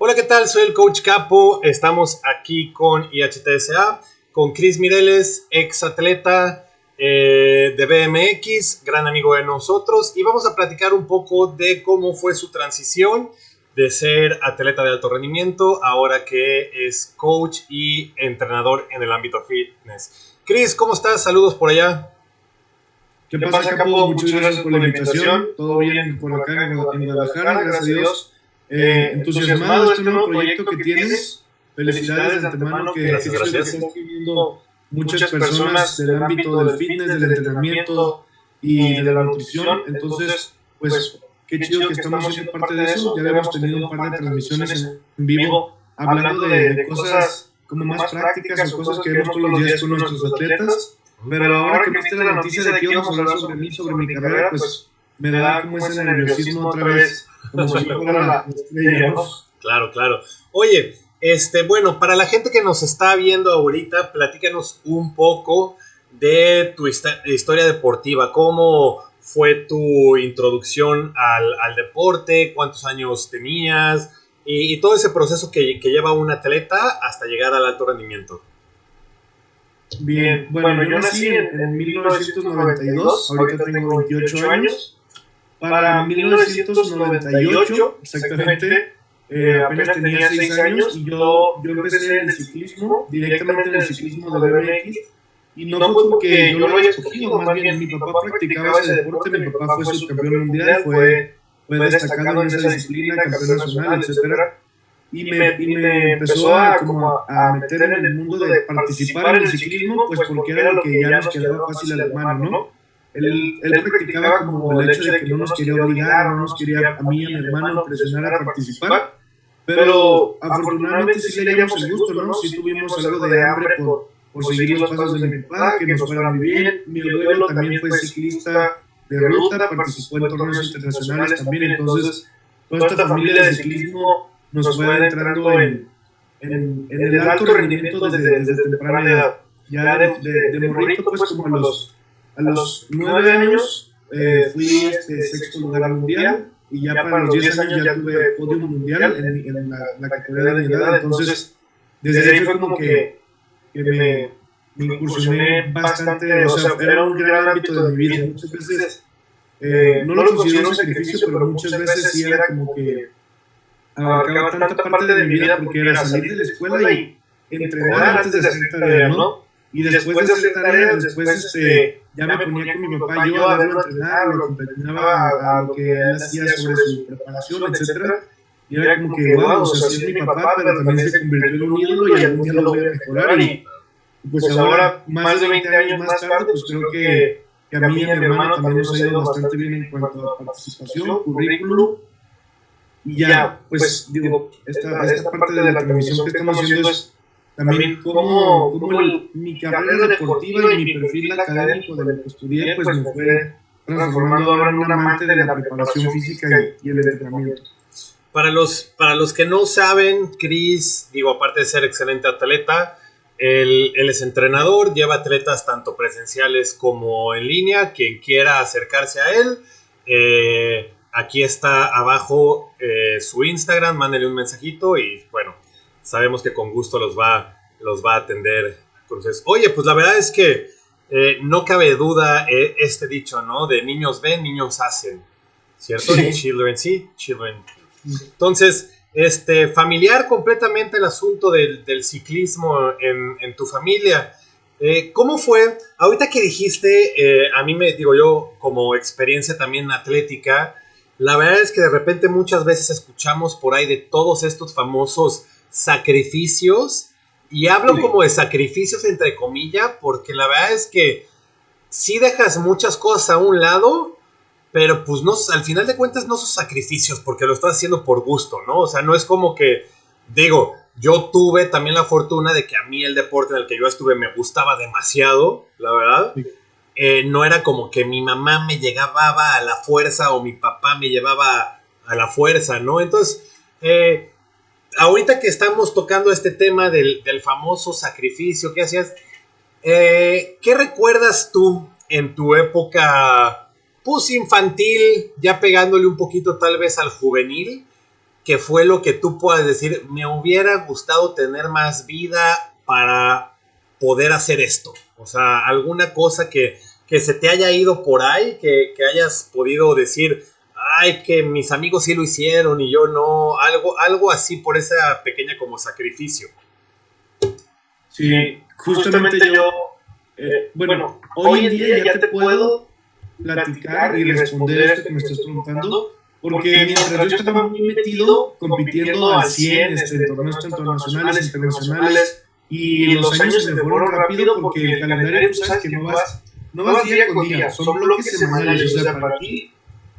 Hola, ¿qué tal? Soy el Coach Capo. Estamos aquí con IHTSA, con Chris Mireles, ex atleta de BMX, gran amigo de nosotros, y vamos a platicar un poco de cómo fue su transición de ser atleta de alto rendimiento, ahora que es coach y entrenador en el ámbito fitness. Chris, ¿cómo estás? Saludos por allá. ¿Qué pasa, Capo? Muchas gracias por la invitación. Todo bien por acá en Guadalajara, gracias a Dios. Entusiasmado de este nuevo proyecto que tienes. Felicidades de antemano que estás viendo muchas personas del ámbito del fitness, del entrenamiento y de la nutrición. Entonces, pues, qué chido que estamos siendo parte de eso. Ya habíamos tenido un par de transmisiones en vivo hablando de cosas como más prácticas o cosas que vemos todos los días con nuestros atletas. Pero ahora que me diste la noticia de que íbamos a hablar sobre mí, sobre mi carrera, pues me da como ese nerviosismo otra vez, como si yo fuera la estrella, ¿no? Claro. Oye, bueno, para la gente que nos está viendo ahorita, platícanos un poco de tu historia deportiva. ¿Cómo fue tu introducción al deporte? ¿Cuántos años tenías? Y todo ese proceso que lleva un atleta hasta llegar al alto rendimiento. Bien, bueno, yo nací en 1992, ahorita tengo 28 años. Para 1998, exactamente, apenas tenía 6 años y yo empecé en el ciclismo, directamente en el ciclismo de BMX. Y no fue porque yo lo haya escogido, más bien mi papá practicaba ese deporte, mi papá fue subcampeón mundial, fue destacado en esa disciplina, campeón nacional, etcétera. Y me empezó a meter en el mundo de participar en el ciclismo, pues porque era lo que ya nos quedaba fácil a la mano, ¿no? Él practicaba como el hecho de que no nos quería obligar, no nos quería a mí y a mi hermano presionar a participar, pero afortunadamente sí le hallamos el gusto, ¿no? Sí tuvimos algo de hambre por seguir los pasos de mi papá, que nos fuera muy bien. Mi abuelo también fue ciclista de ruta, participó en torneos internacionales también, entonces toda esta familia de ciclismo nos fue adentrando en el alto rendimiento desde temprana edad. Ya de morrito, pues como a los 9 años fui sexto lugar mundial y ya para los 10 años ya tuve podio mundial en la categoría de mi edad. Entonces, desde ahí fue como que me incursioné bastante, o sea, era un gran ámbito de mi vida. Muchas veces, no lo considero un sacrificio, pero muchas veces sí era como que abarcaba tanta parte de mi vida porque era salir de la escuela y entrenar antes de hacer tarea, ¿no? Y después de hacer tarea, después ya me ponía con mi papá yo a verlo entrenar, lo acompañaba a lo que él hacía sobre su preparación, etcétera. Y era como que, wow, o sea, sí es mi papá, pero también se convirtió en un ídolo y algún día lo voy a mejorar. Y pues ahora, más de 20 años más tarde, pues creo que a mí y a mi hermano también nos ha ido bastante bien en cuanto a participación, currículum. Y ya, pues digo, esta parte de la transmisión que estamos haciendo es también cómo mi carrera deportiva y mi perfil académico de lo que estudié, pues me fue transformando ahora en un amante de la preparación física y el entrenamiento. Para los que no saben, Chris, digo, aparte de ser excelente atleta, él es entrenador, lleva atletas tanto presenciales como en línea. Quien quiera acercarse a él, aquí está abajo su Instagram, mándenle un mensajito y bueno, sabemos que con gusto los va a atender. Entonces, oye, pues la verdad es que no cabe duda este dicho, ¿no? De niños ven, niños hacen, ¿cierto? Sí. Children see, children. Entonces, familiar completamente el asunto del ciclismo en tu familia. ¿Cómo fue? Ahorita que dijiste, a mí me digo yo, como experiencia también atlética, la verdad es que de repente muchas veces escuchamos por ahí de todos estos famosos sacrificios, y hablo como de sacrificios entre comillas, porque la verdad es que sí dejas muchas cosas a un lado, pero pues no, al final de cuentas no son sacrificios porque lo estás haciendo por gusto, ¿no? O sea, no es como que, digo, yo tuve también la fortuna de que a mí el deporte en el que yo estuve me gustaba demasiado, la verdad. Sí. No era como que mi mamá me llegaba a la fuerza o mi papá me llevaba a la fuerza, ¿no? Entonces, ahorita que estamos tocando este tema del famoso sacrificio que hacías, ¿qué recuerdas tú en tu época, pues infantil, ya pegándole un poquito tal vez al juvenil? que fue lo que tú puedas decir, me hubiera gustado tener más vida para poder hacer esto? O sea, alguna cosa que se te haya ido por ahí, que hayas podido decir, ay, que mis amigos sí lo hicieron y yo no, algo así por esa pequeña como sacrificio. Sí, justamente yo, bueno, hoy en día ya te puedo platicar y responder esto que me estás preguntando, porque mientras yo estaba muy metido compitiendo al 100 en torneos tanto nacionales, internacionales, y los años se me fueron rápido porque el calendario, tú sabes que no vas día con día, son bloques semanales, o sea, para ti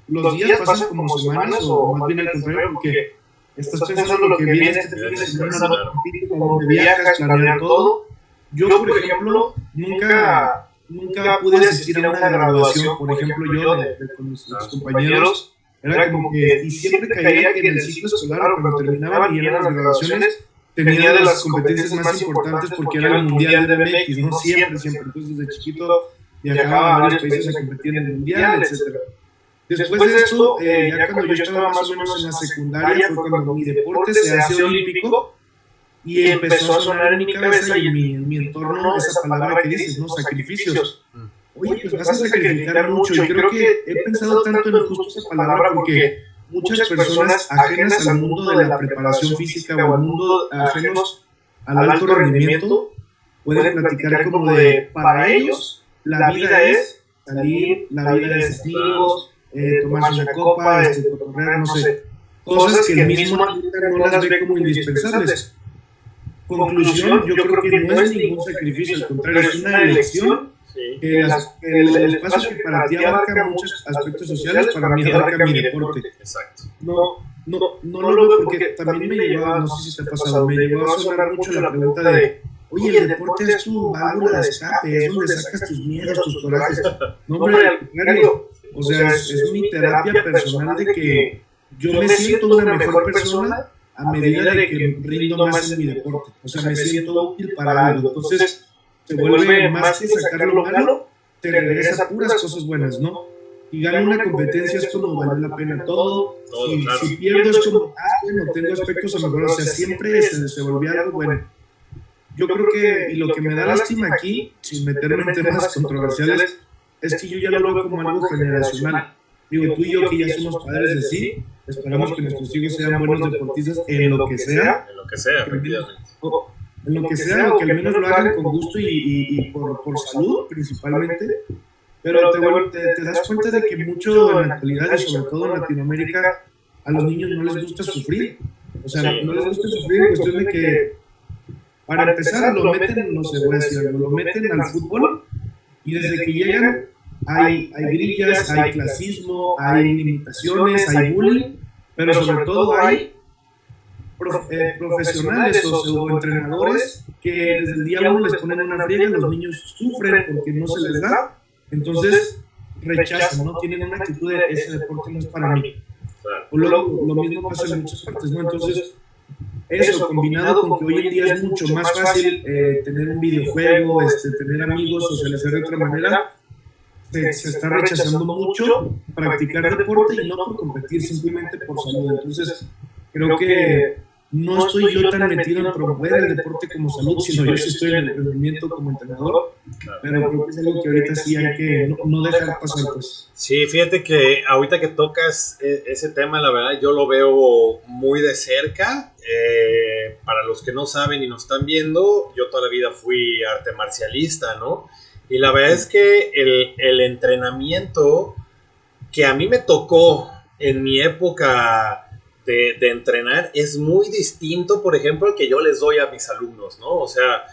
los días pasan como semanas o más bien al contrario, porque estás pensando lo que viene este fin de semana, donde viajas, planear todo. Yo, por ejemplo, nunca pude asistir a una graduación, por ejemplo, yo con mis compañeros, era como que, y siempre caía que en el ciclo escolar, cuando terminaban y eran las graduaciones, tenía de las competencias más importantes porque era el Mundial de BMX, ¿no? Siempre. Entonces, desde chiquito viajaba a varios países a competir en el Mundial, etcétera. Después de esto, ya cuando yo estaba más o menos en la secundaria, fue cuando mi deporte se hace olímpico y empezó a sonar en mi cabeza y en mi entorno esa palabra que dices, ¿no? Sacrificios. Oye, pues vas a sacrificar mucho, y creo que he pensado tanto en justo esa palabra porque muchas personas ajenas al mundo de la preparación física o al mundo ajenos al alto rendimiento pueden platicar como de, para ellos, la vida es salir, la vida es amigos, tomarse una copa, correr, no sé, cosas que el mismo atleta no las ve como indispensables. Conclusión, yo creo que no es ningún sacrificio, al contrario, es una elección. El espacio que para ti abarca muchos aspectos sociales, para mí abarca mi deporte. Exacto. No lo veo porque también me llevaba, no sé si te ha pasado, me llevaba a sonar mucho la pregunta de, oye, el deporte es tu válvula de escape, es donde sacas tus miedos, tus corajes. No, hombre, al contrario. O sea, es mi terapia personal de que yo me siento una mejor persona a medida de que rindo más en mi deporte. O sea, me siento útil para algo. Entonces, se vuelve más que sacar lo malo, te regresa puras cosas buenas, ¿no? Y gano una competencia es como vale la pena todo. Si pierdo es como, bueno, tengo aspectos a mejorar. O sea, siempre se volvió algo bueno. Yo creo que, y lo que me da lástima aquí, sin meterme en temas controversiales, es que yo ya lo veo como algo generacional. Digo, tú y yo que ya somos padres de sí, esperamos que nuestros hijos sean buenos deportistas en lo que sea. En lo que sea, efectivamente. En lo que sea, o que al menos lo hagan con gusto y por salud principalmente. Pero te das cuenta de que mucho en la actualidad y sobre todo en Latinoamérica a los niños no les gusta sufrir. O sea, no les gusta sufrir en cuestión de que, para empezar, lo meten, no sé, voy a decir algo, lo meten al fútbol y desde que llegan hay grillas, hay clasismo, hay limitaciones, hay bullying, pero sobre todo hay profesionales o entrenadores que desde el día uno les ponen una friega, los niños sufren porque no se les da, entonces rechazan, ¿no? Tienen una actitud de ese deporte no es para mí. O lo mismo pasa en muchas partes, ¿no? Entonces, eso combinado con que hoy en día es mucho más fácil tener un videojuego, tener amigos, socializar de otra manera, se está rechazando mucho practicar deporte y no por competir, simplemente por salud. Entonces, creo que no estoy yo tan metido en promover el deporte como salud, sino yo sí estoy en el rendimiento como entrenador, pero creo que es algo que ahorita sí hay que no dejar pasar, pues. Sí, fíjate que ahorita que tocas ese tema, la verdad yo lo veo muy de cerca. Para los que no saben y nos están viendo, yo toda la vida fui arte marcialista, ¿no? Y la verdad es que el entrenamiento que a mí me tocó en mi época de entrenar es muy distinto, por ejemplo, al que yo les doy a mis alumnos, ¿no? O sea,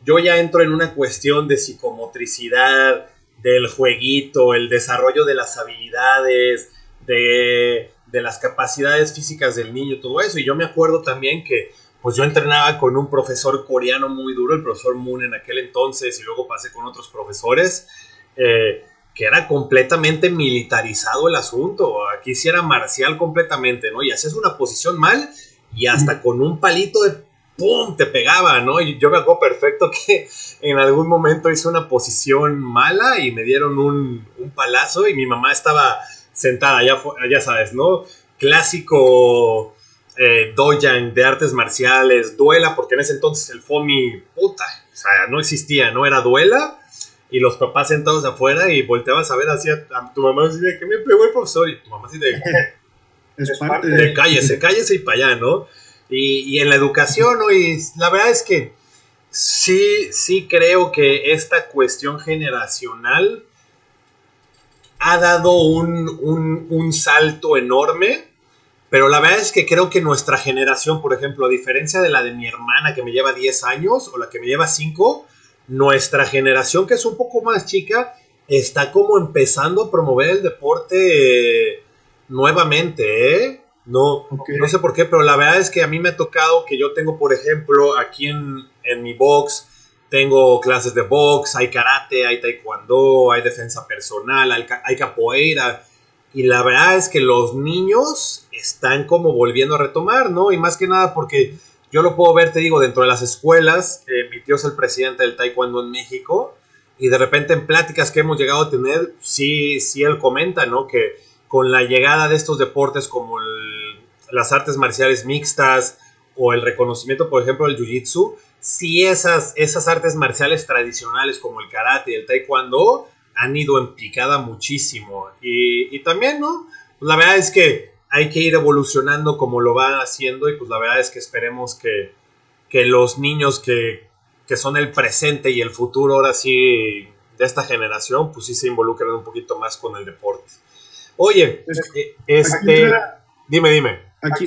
yo ya entro en una cuestión de psicomotricidad, del jueguito, el desarrollo de las habilidades, de las capacidades físicas del niño, todo eso. Y yo me acuerdo también que pues yo entrenaba con un profesor coreano muy duro, el profesor Moon en aquel entonces, y luego pasé con otros profesores, que era completamente militarizado el asunto. Aquí sí era marcial completamente, ¿no? Y hacías una posición mal y hasta con un palito de ¡pum! Te pegaba, ¿no? Y yo me acuerdo perfecto que en algún momento hice una posición mala y me dieron un palazo y mi mamá estaba sentada, ya sabes, ¿no? Clásico dojan de artes marciales, duela, porque en ese entonces el FOMI, puta, o sea, no existía, no era duela, y los papás sentados afuera y volteabas a ver así a tu mamá así de que me pegó el profesor, y tu mamá así de es parte de cállese y para allá, ¿no? Y en la educación, ¿no? Y la verdad es que sí creo que esta cuestión generacional ha dado un salto enorme, pero la verdad es que creo que nuestra generación, por ejemplo, a diferencia de la de mi hermana que me lleva 10 años o la que me lleva 5, nuestra generación, que es un poco más chica, está como empezando a promover el deporte nuevamente, ¿eh? No sé por qué, pero la verdad es que a mí me ha tocado que yo tengo, por ejemplo, aquí en mi box, tengo clases de box, hay karate, hay taekwondo, hay defensa personal, hay capoeira. Y la verdad es que los niños están como volviendo a retomar, ¿no? Y más que nada porque yo lo puedo ver, te digo, dentro de las escuelas. Mi tío es el presidente del taekwondo en México. Y de repente en pláticas que hemos llegado a tener, sí él comenta, ¿no? Que con la llegada de estos deportes como las artes marciales mixtas o el reconocimiento, por ejemplo, del jiu-jitsu, sí esas artes marciales tradicionales como el karate y el taekwondo han ido en picada muchísimo. Y también, ¿no? Pues la verdad es que hay que ir evolucionando como lo van haciendo, y pues la verdad es que esperemos que los niños que son el presente y el futuro ahora sí de esta generación, pues sí se involucren un poquito más con el deporte. Oye, dime. Aquí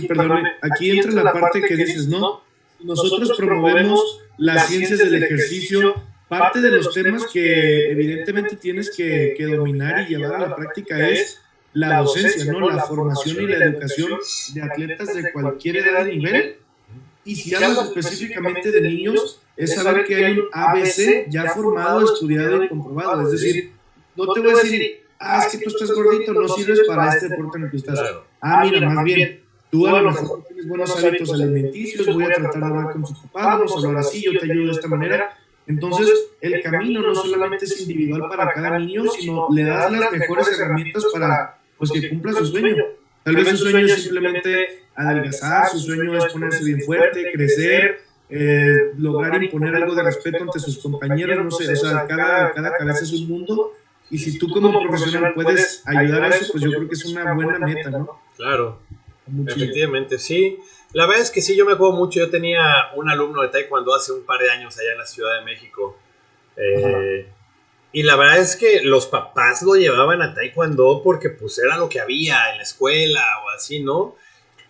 entra la parte que dices, ¿no? Nosotros promovemos las ciencias del ejercicio. Parte de los temas que evidentemente tienes que dominar y llevar a la práctica es la docencia, ¿no? La formación y la educación de atletas de cualquier edad y nivel. Y si hablas específicamente de niños, es saber que hay un ABC ya formado, estudiado y comprobado. Es decir, no te voy a decir, es que tú estás gordito, no sirves para este deporte en el que estás. Mira, más bien, tú a lo mejor tienes buenos hábitos alimenticios, voy a tratar de hablar con tus papás, vamos a hablar así, yo te ayudo de esta manera. Entonces, el camino no solamente es individual para cada niño, sino le das las mejores herramientas para pues, que cumpla su sueño. Tal vez su sueño es simplemente adelgazar, su sueño es ponerse bien fuerte, crecer, lograr imponer algo de respeto ante sus compañeros, no sé, o sea, cada cabeza es un mundo, y si tú como profesional puedes ayudar a eso, pues yo creo que es una buena meta, ¿no? Claro, efectivamente, sí. La verdad es que sí, yo me acuerdo mucho. Yo tenía un alumno de taekwondo hace un par de años allá en la Ciudad de México. Y la verdad es que los papás lo llevaban a taekwondo porque pues era lo que había en la escuela o así, ¿no?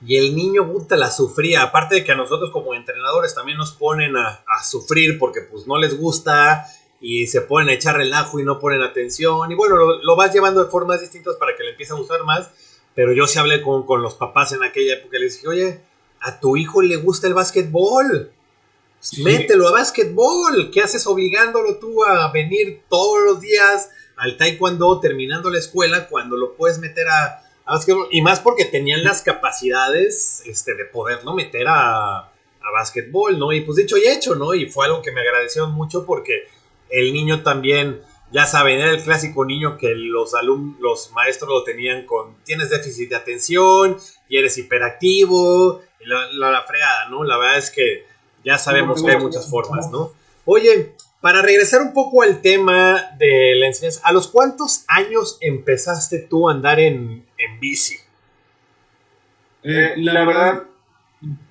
Y el niño, puta, la sufría. Aparte de que a nosotros como entrenadores también nos ponen a sufrir porque pues no les gusta y se ponen a echar relajo y no ponen atención. Y bueno, lo vas llevando de formas distintas para que le empiece a gustar más. Pero yo sí hablé con los papás en aquella época y les dije, oye, a tu hijo le gusta el básquetbol, sí, mételo a básquetbol. ¿Qué haces obligándolo tú a venir todos los días al taekwondo terminando la escuela cuando lo puedes meter a básquetbol? Y más porque tenían las capacidades de poderlo meter a básquetbol, ¿no? Y pues dicho y hecho, ¿no? Y fue algo que me agradecieron mucho porque el niño también, ya saben, era el clásico niño que los maestros lo tenían con tienes déficit de atención y eres hiperactivo y la fregada, ¿no? La verdad es que ya sabemos que hay muchas formas, ¿no? Oye, para regresar un poco al tema de la enseñanza, ¿a los cuántos años empezaste tú a andar en bici? La verdad,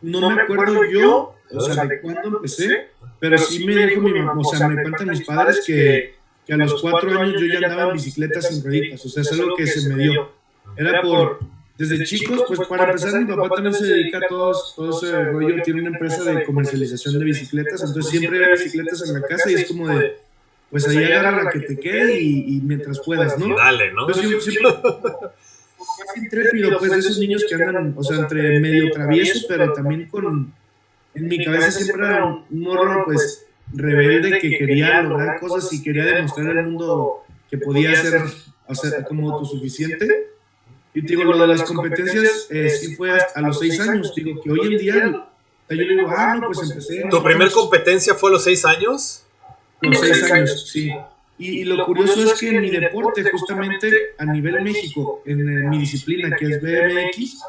no me acuerdo yo, o sea, de cuándo empecé, pero sí me dijo mi mamá, o sea, me cuentan mis padres que a los 4 años yo ya andaba en bicicleta sin rueditas, o sea, es algo que se me dio. Era desde chicos, pues para empezar, mi papá también se dedica a todo ese rollo, tiene una empresa de comercialización de bicicletas, entonces siempre hay bicicletas en la casa y es como de, pues ahí agarra la que te quede y mientras puedas, ¿no? Y dale, ¿no? Entonces yo siempre, casi intrépido, pues de esos niños que andan, o sea, entre medio travieso, pero también en mi cabeza siempre era un morro, pues, rebelde que quería lograr cosas y quería demostrar al mundo que podía ser como autosuficiente. Y te digo, lo de las competencias sí fue a los 6 años. Digo, que hoy en día, yo le digo, no, pues empecé. ¿Tu primer competencia fue a los 6 años? A los 6 años, sí. Y lo curioso es que en mi deporte, justamente a nivel México, en mi disciplina, que es BMX,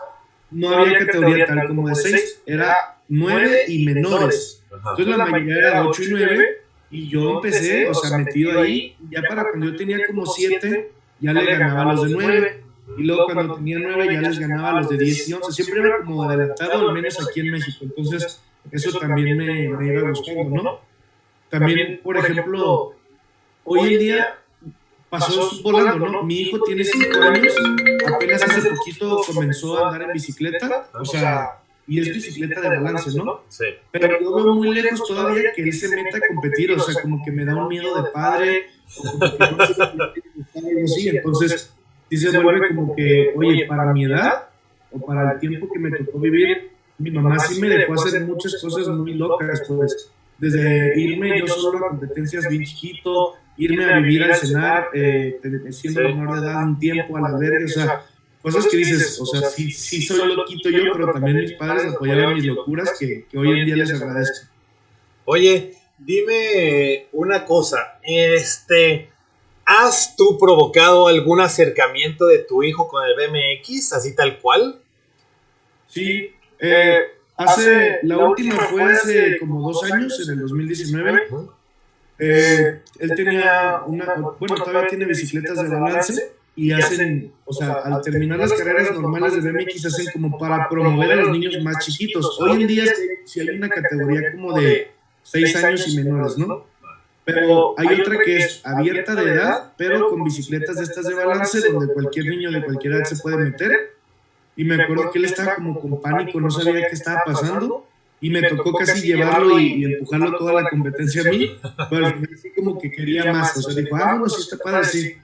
no había categoría tal como de 6, era 9 y menores. Entonces la mayoría era 8 y 9, y yo empecé, o sea, metido ahí, ya para cuando yo tenía como 7, ya le ganaba a los de 9, y luego cuando tenía 9 ya les ganaba a los de 10 y 11, siempre era como adelantado, al menos aquí en México. Entonces eso también me iba gustando, ¿no? También, por ejemplo, hoy en día pasó volando, ¿no? Mi hijo tiene 5 años, apenas hace poquito comenzó a andar en bicicleta, o sea, y es bicicleta de balance, ¿no? Sí. Pero yo veo muy lejos todavía que él se meta a competir, o sea, como que me da un miedo de padre, o como que no sé algo así. Entonces sí se vuelve como que, oye, para mi edad, o para el tiempo que me tocó vivir, mi mamá sí me dejó hacer muchas cosas muy locas, pues, desde irme yo solo a competencias bien chiquito, irme a vivir al cenar, siendo menor de edad un tiempo a la verga, o sea, cosas que dices, o sea, sí soy loquito yo, pero también mis padres apoyaban mis locuras que hoy en día les agradezco. Oye, dime una cosa, ¿has tú provocado algún acercamiento de tu hijo con el BMX, así tal cual? Sí, la última fue hace como 2 años, en el 2019. Él tenía todavía tiene bicicletas de balance y hacen, o sea, al terminar las carreras normales de BMX hacen como para promover a los niños más chiquitos. Hoy en día sí hay una categoría como de 6 años y menores, ¿no? Pero hay otra que es abierta de edad, pero con bicicletas de estas de balance, donde cualquier niño de cualquier edad se puede meter. Y me acuerdo que él estaba como con pánico, no sabía qué estaba pasando, y me tocó casi llevarlo y empujarlo toda la competencia a mí, pero así como que quería más, o sea, dijo, bueno, sí está padre, sí.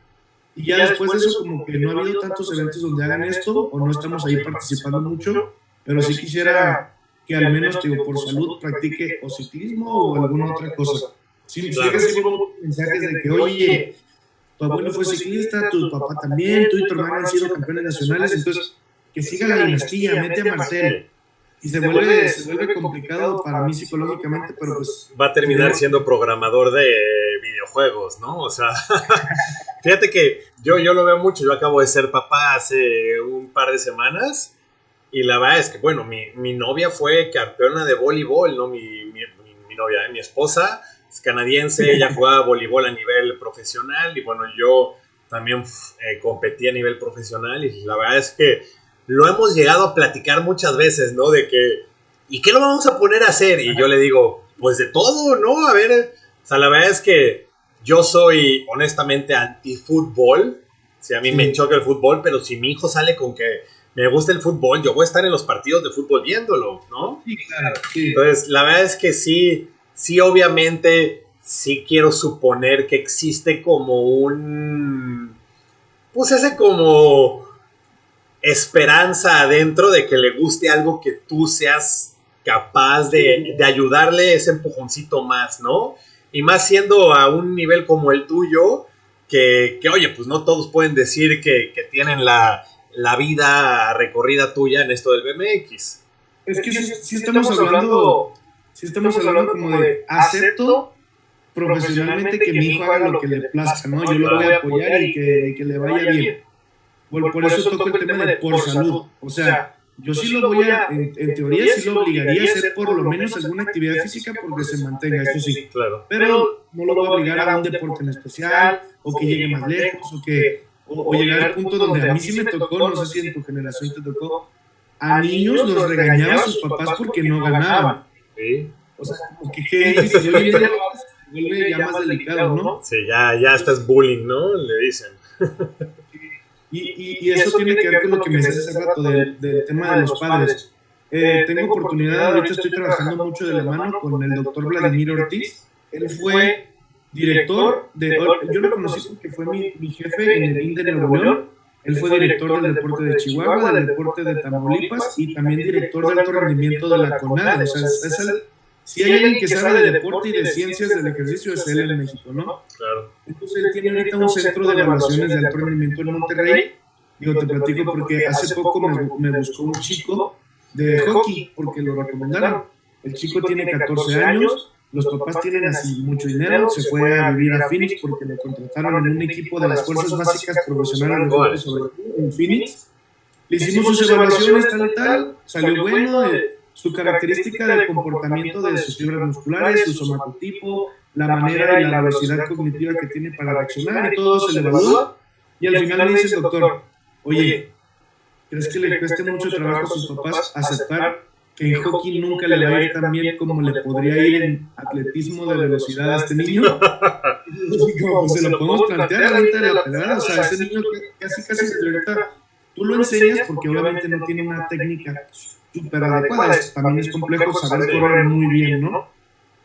Y ya después de eso como que no ha habido tantos eventos donde hagan esto, o no estamos ahí participando mucho, pero sí quisiera que al menos, digo, por salud practique o ciclismo o alguna otra cosa. Sí, claro. Sí recibo mensajes de que, oye, tu abuelo fue ciclista, tu papá también, tú y tu hermana han sido campeones nacionales, entonces que siga la dinastía, mete a Martel. Y se vuelve complicado para mí psicológicamente, pero pues... Va a terminar siendo programador de videojuegos, ¿no? O sea, fíjate que yo lo veo mucho. Yo acabo de ser papá hace un par de semanas y la verdad es que, bueno, mi novia fue campeona de voleibol, ¿no? Mi novia, mi esposa es canadiense, ella jugaba voleibol a nivel profesional y, bueno, yo también competí a nivel profesional y la verdad es que lo hemos llegado a platicar muchas veces, ¿no? De que, ¿y qué lo vamos a poner a hacer? Y yo le digo, pues de todo, ¿no? A ver, o sea, la verdad es que yo soy honestamente anti-fútbol. O sea, a mí me choca el fútbol, pero si mi hijo sale con que me gusta el fútbol, yo voy a estar en los partidos de fútbol viéndolo, ¿no? Sí, claro, sí. Entonces, la verdad es que sí, obviamente, sí quiero suponer que existe como pues ese como esperanza adentro de que le guste algo que tú seas capaz de ayudarle ese empujoncito más, ¿no? Y más siendo a un nivel como el tuyo, que oye, pues no todos pueden decir que tienen la vida recorrida tuya en esto del BMX. Es que si estamos hablando como de acepto profesionalmente que mi hijo haga lo que le plazca, ¿no? Yo lo voy a apoyar y que le vaya bien. Por eso toco el tema de por salud. O sea, yo sí lo voy a, en teoría sí lo obligaría a hacer por lo menos alguna actividad física porque se mantenga, eso sí. Claro. Pero no lo voy a obligar a un deporte en especial, o que llegue más lejos, o llegar al punto donde a mí sí me tocó, no sé si en tu generación te tocó, a niños los regañaban sus papás porque no ganaban. Sí. O sea, como que se vuelve ya más delicado, ¿no? Sí, ya estás bullying, ¿no? Le dicen. Y eso tiene que ver con lo que me decías hace rato del tema de los padres. Tengo oportunidad, ahorita estoy trabajando mucho de la mano con el doctor Vladimir Ortiz. Él fue director yo lo conocí porque fue mi jefe en el INDE de Nuevo León. Él fue director del deporte de Chihuahua, del deporte de Tamaulipas y también director de alto rendimiento de la CONADE. O sea, si hay alguien que sabe de deporte y de ciencias del ejercicio, es él en México, ¿no? Claro. Entonces él tiene ahorita un centro de evaluaciones de alto rendimiento en Monterrey. Digo, te platico porque hace poco me buscó un chico de hockey porque lo recomendaron. El chico tiene 14 años, los papás tienen así mucho dinero, se fue a vivir a Phoenix porque lo contrataron en un equipo de las fuerzas básicas profesionales de hockey sobre todo en Phoenix. Le hicimos sus evaluaciones, tal, salió bueno, su característica de comportamiento de sus fibras musculares, su somatotipo, la manera y la velocidad cognitiva que tiene para reaccionar y todo se le evalúa. Y al final me dice el doctor, oye, ¿crees que le cueste mucho trabajo a sus papás aceptar que en hockey nunca le va a ir tan bien como le podría ir en atletismo de velocidad a este niño? Como se lo podemos plantear ahorita de la pelada, o sea, ese niño casi ahorita tú lo enseñas porque obviamente no tiene una técnica súper adecuada, también es complejo saber correr muy bien, ¿no?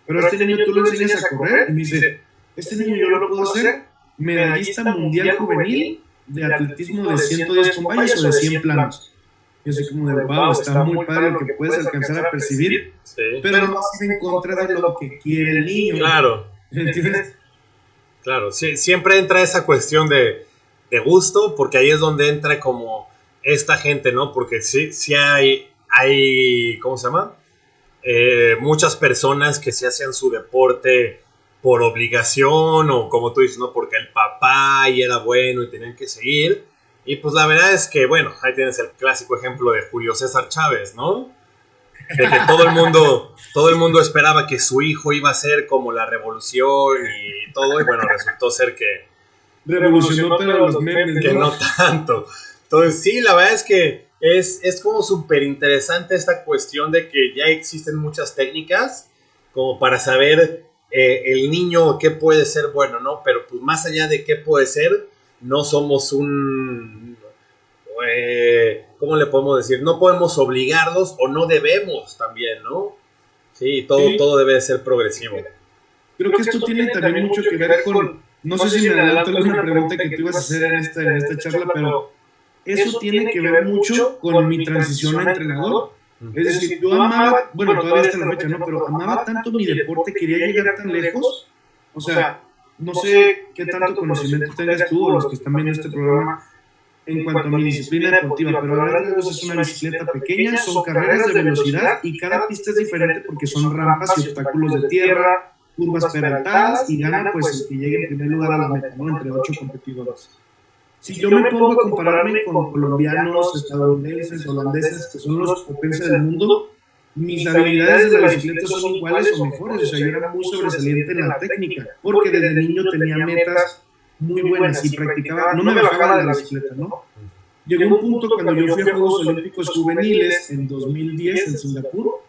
Pero a este niño tú lo enseñas a correr y me dice, este niño yo lo puedo hacer medallista mundial juvenil de atletismo de 110 con vallas o de 100 planos. Yo sé como de, wow, está muy padre lo que puedes alcanzar a percibir, pero no vas a ir en contra de lo que quiere el niño. Claro. ¿Entiendes? Claro, sí, siempre entra esa cuestión de gusto, porque ahí es donde entra como esta gente, ¿no? Porque sí hay ¿cómo se llama? Muchas personas que se hacen su deporte por obligación o como tú dices, ¿no? Porque el papá y era bueno y tenían que seguir. Y pues la verdad es que, bueno, ahí tienes el clásico ejemplo de Julio César Chávez, ¿no? De que todo el mundo esperaba que su hijo iba a ser como la revolución y todo, y bueno, resultó ser que revolucionó pero los memes, que no tanto. Entonces sí, la verdad es que es como súper interesante esta cuestión de que ya existen muchas técnicas como para saber el niño qué puede ser bueno, ¿no? Pero pues más allá de qué puede ser, no somos ¿cómo le podemos decir? No podemos obligarlos o no debemos también, ¿no? Sí, todo debe ser progresivo. Creo que esto tiene también mucho que ver con, no sé si me adelanto alguna pregunta que tú ibas a hacer en esta charla, pero eso tiene que ver mucho con mi transición a entrenador. Es decir, yo amaba, bueno, todavía hasta la fecha, ¿no? Pero amaba tanto mi deporte, quería llegar tan lejos. O sea, no sé qué tanto conocimiento tengas tú o los que están viendo este programa en cuanto a mi disciplina deportiva, pero la verdad es una bicicleta pequeña, son carreras de velocidad y cada pista es diferente porque son rampas y obstáculos de tierra, curvas peraltadas y gana pues el que llegue en primer lugar a la meta, ¿no? Entre 8 competidores. Si yo me pongo a compararme con colombianos, estadounidenses, holandeses, que son los potencias del mundo, mis habilidades de la bicicleta son iguales o mejores. O sea, yo era muy sobresaliente en la técnica, porque desde niño tenía metas muy buenas y practicaba, no me bajaba de la bicicleta, ¿no? Llegó un punto cuando yo fui a Juegos Olímpicos Juveniles en 2010 en Singapur,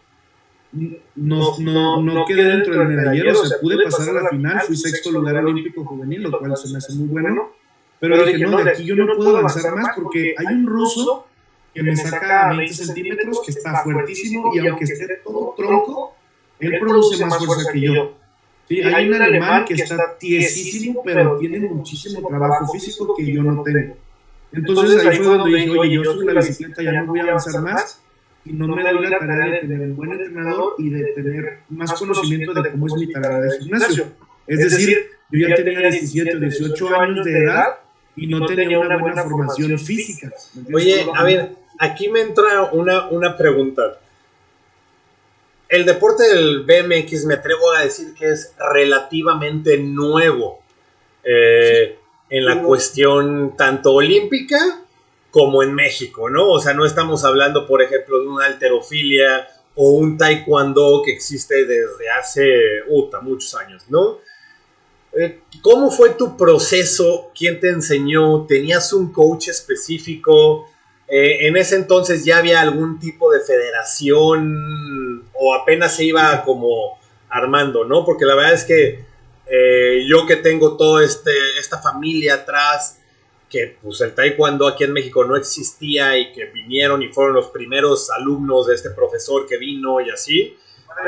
no quedé dentro del medallero, o sea, pude pasar a la final, fui sexto lugar olímpico juvenil, lo cual se me hace muy bueno. Pero dije, no, de aquí yo no puedo avanzar más porque hay un ruso que me saca 20 centímetros, que está fuertísimo y aunque esté todo tronco, él produce más fuerza que yo. Sí, hay un alemán que está tiesísimo, pero tiene muchísimo trabajo físico que yo no tengo. Entonces ahí fue donde dije, oye, yo soy la bicicleta, ya no voy a avanzar más y no me doy la tarea de tener un buen entrenador y de tener más conocimiento de cómo es mi tarea de gimnasio. Es decir, yo ya tenía 17 o 18 años de edad y no tenía una buena formación física. Oye, a ver, aquí me entra una pregunta. El deporte del BMX me atrevo a decir que es relativamente nuevo en la cuestión tanto olímpica como en México, ¿no? O sea, no estamos hablando, por ejemplo, de una halterofilia o un taekwondo que existe desde hace muchos años, ¿no? ¿Cómo fue tu proceso? ¿Quién te enseñó? ¿Tenías un coach específico? ¿En ese entonces ya había algún tipo de federación o apenas se iba como armando, ¿no? Porque la verdad es que yo que tengo toda esta familia atrás, que pues el taekwondo aquí en México no existía y que vinieron y fueron los primeros alumnos de este profesor que vino y así,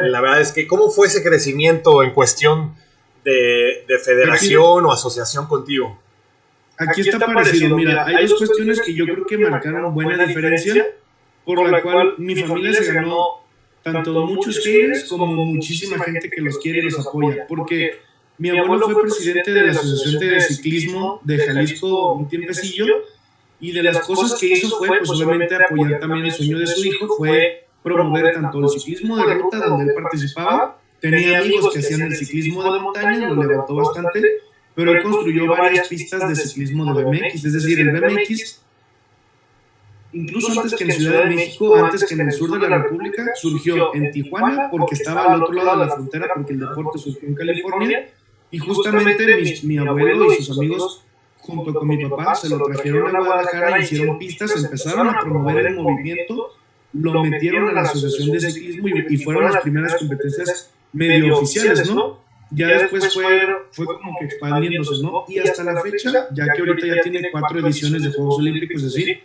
la verdad es que ¿cómo fue ese crecimiento en cuestión de federación o asociación contigo? Aquí está parecido. Mira, hay dos cuestiones que yo creo que marcaron buena diferencia, por la cual mi familia se ganó tanto muchos haters como muchísima gente que los quiere y los apoya. Porque mi abuelo fue presidente de la Asociación de Ciclismo de Jalisco un tiempecillo y de las cosas que hizo fue, pues obviamente, apoyar también el sueño de su hijo, fue promover tanto el ciclismo de ruta donde él participaba, tenía amigos que hacían el ciclismo de montaña, lo levantó bastante, pero él construyó varias pistas de ciclismo de BMX, es decir, el BMX incluso antes que en Ciudad de México, antes que en el sur de la República, surgió en Tijuana porque estaba al otro lado de la frontera, porque el deporte surgió en California, y justamente mi abuelo y sus amigos, junto con mi papá, se lo trajeron a Guadalajara, hicieron pistas, empezaron a promover el movimiento, lo metieron a la asociación de ciclismo y fueron las primeras competencias medio oficiales, ¿no? Ya después fue como que expandiéndose, ¿no? Y hasta la fecha, ya que ahorita ya tiene 4 ediciones de Juegos Olímpicos, es decir,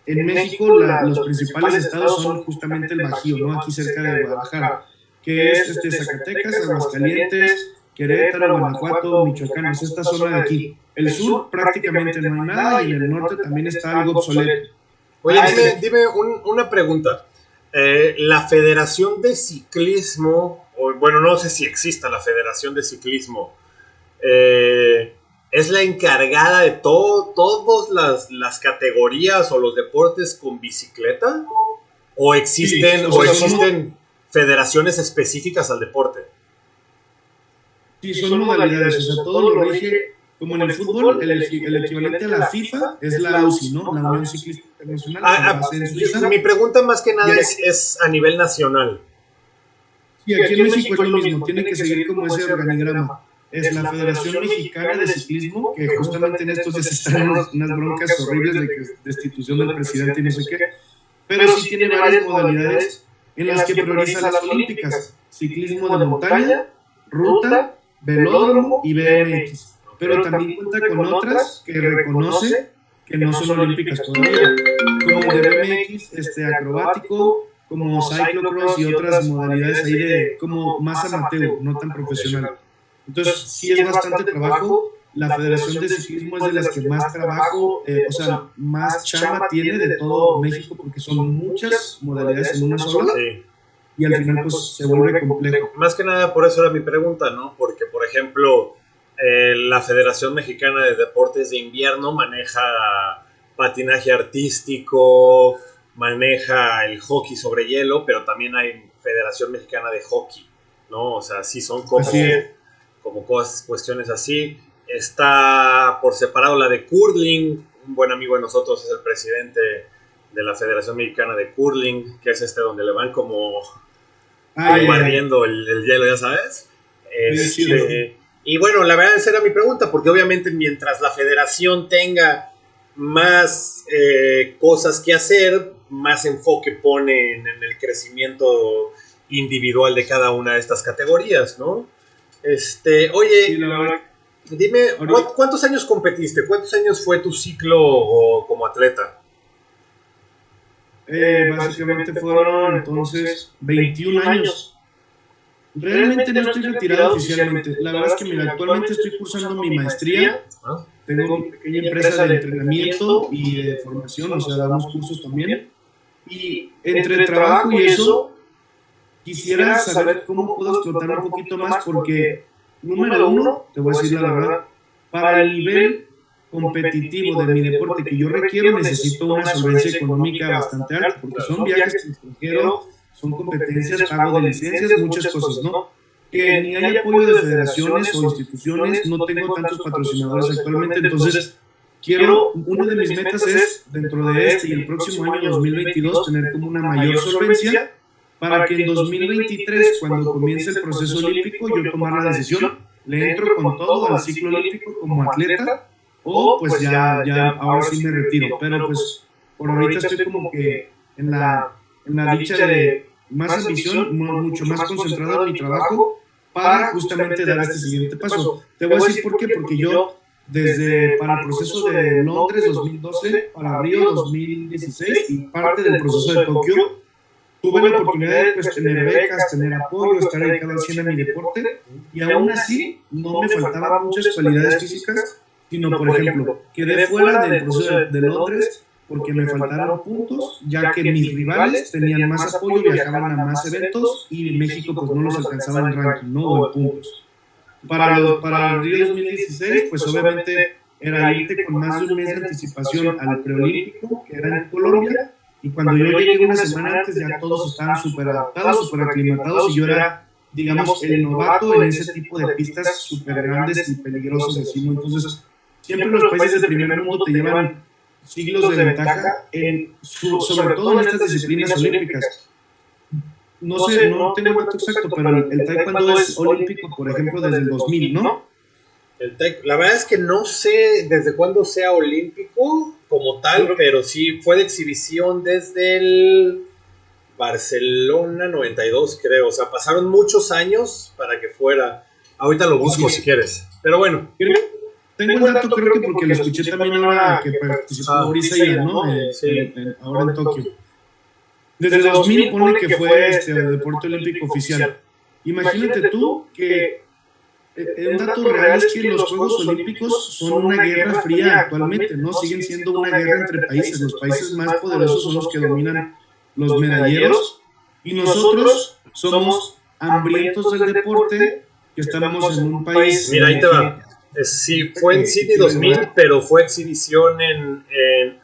en México los principales estados son justamente el Bajío, ¿no? Aquí cerca de Guadalajara, que es Zacatecas, Aguascalientes, Querétaro, Guanajuato, Michoacán, es esta zona de aquí. El sur prácticamente no hay nada y en el norte también está algo obsoleto. Oye, dime una pregunta. La Federación de Ciclismo, o bueno, no sé si exista la Federación de Ciclismo, ¿es la encargada de todas las categorías o los deportes con bicicleta? ¿O existen federaciones específicas al deporte? Sí, son modalidades, o sea, todo lo rige, como en el fútbol, el equivalente a la FIFA es la UCI, ¿no? La Unión Ciclista Internacional. Mi pregunta más que nada es a nivel nacional. Sí, aquí en México es lo mismo, tiene que seguir como ese organigrama. Es la Federación Mexicana de Ciclismo, que justamente en estos días están unas broncas horribles de destitución del presidente y no sé qué, pero sí tiene varias modalidades en las que prioriza las olímpicas: ciclismo de montaña, ruta, velódromo y BMX. Pero también cuenta con otras que reconoce que no son olímpicas todavía, como el de BMX, acrobático, como cyclocross y otras modalidades ahí de como más amateur, no tan profesional. Entonces, sí es bastante trabajo. La Federación de Ciclismo es de las que más trabajo, o sea, más chamba tiene de todo México, porque son muchas modalidades en una sola. Sí. Y al final pues se vuelve complejo. Más que nada por eso era mi pregunta, ¿no? Porque, por ejemplo, la Federación Mexicana de Deportes de Invierno maneja patinaje artístico, maneja el hockey sobre hielo, pero también hay Federación Mexicana de Hockey, ¿no? O sea, sí son como cuestiones así. Está por separado la de curling. Un buen amigo de nosotros es el presidente de la Federación Mexicana de Curling, que es donde le van como barriendo el hielo, ya sabes. Y bueno, la verdad esa era mi pregunta, porque obviamente mientras la federación tenga más cosas que hacer, más enfoque pone en el crecimiento individual de cada una de estas categorías, ¿no? Oye, dime, ¿cuántos años competiste? ¿Cuántos años fue tu ciclo como atleta? Básicamente fueron entonces 21 años. Realmente no estoy retirado oficialmente. La verdad es que, mira, actualmente estoy cursando mi maestría. Tengo mi pequeña empresa de entrenamiento y de formación, o sea, damos cursos también. Y entre trabajo y eso, quisiera saber cómo puedo explotar un poquito más, porque, número uno, te voy a decir la verdad, para el nivel competitivo de mi deporte que yo requiero, necesito una solvencia económica bastante alta, porque son viajes al extranjero, son competencias, pago de licencias, muchas cosas, ¿no? Que ni hay apoyo de federaciones o instituciones, no tengo tantos patrocinadores actualmente, entonces una de mis metas es, dentro de este y el próximo año 2022, tener como una mayor solvencia, para que en 2023, cuando comience el proceso olímpico, yo tomar la decisión, le entro con todo al ciclo olímpico como atleta, o pues ya ahora sí me retiro. Pero pues por ahorita estoy como que en la dicha de más ambición, mucho más concentrado en mi trabajo para justamente dar este siguiente paso. Te voy a decir por qué, porque yo para el proceso de Londres 2012, para Río 2016 y parte del proceso de Tokio, tuve la oportunidad de pues, tener becas, tener apoyo, estar dedicado al 100 a mi deporte, y aún así no me faltaban muchas cualidades físicas, sino, por ejemplo, quedé fuera del proceso de Londres porque me faltaron puntos, ya que mis rivales tenían más apoyo, viajaban a más eventos, y México pues no los alcanzaba en ranking, ¿no? O en puntos. Para el Río 2016, pues obviamente era irte con más de un mes de anticipación al preolímpico, que era en Colombia, y cuando yo llegué una semana antes ya todos estaban súper adaptados, súper aclimatados, y yo era, digamos, el novato en ese tipo de pistas súper grandes y peligrosas, así, ¿no? Entonces, siempre los países del primer mundo te llevan siglos de ventaja, sobre todo en estas disciplinas olímpicas. No sé, no tengo el dato exacto, pero el taekwondo es olímpico, por ejemplo, desde el 2000, ¿no? La verdad es que no sé desde cuándo sea olímpico como tal, pero sí fue de exhibición desde el Barcelona 92, creo. O sea, pasaron muchos años para que fuera. Ahorita lo busco si quieres. Pero bueno. Tengo el dato, creo que porque lo escuché también ahora que participó Briseida, ¿no? Ahora en Tokio. Desde el 2000 pone que fue deporte olímpico oficial. Imagínate tú que un dato real es que los Juegos Olímpicos son una guerra fría actualmente, ¿no? Siguen siendo una guerra entre países. Los países más poderosos son los que dominan los medalleros y nosotros somos hambrientos del deporte, que estamos en un país... Mira, ahí te va. Sí, fue en Sydney 2000, pero fue exhibición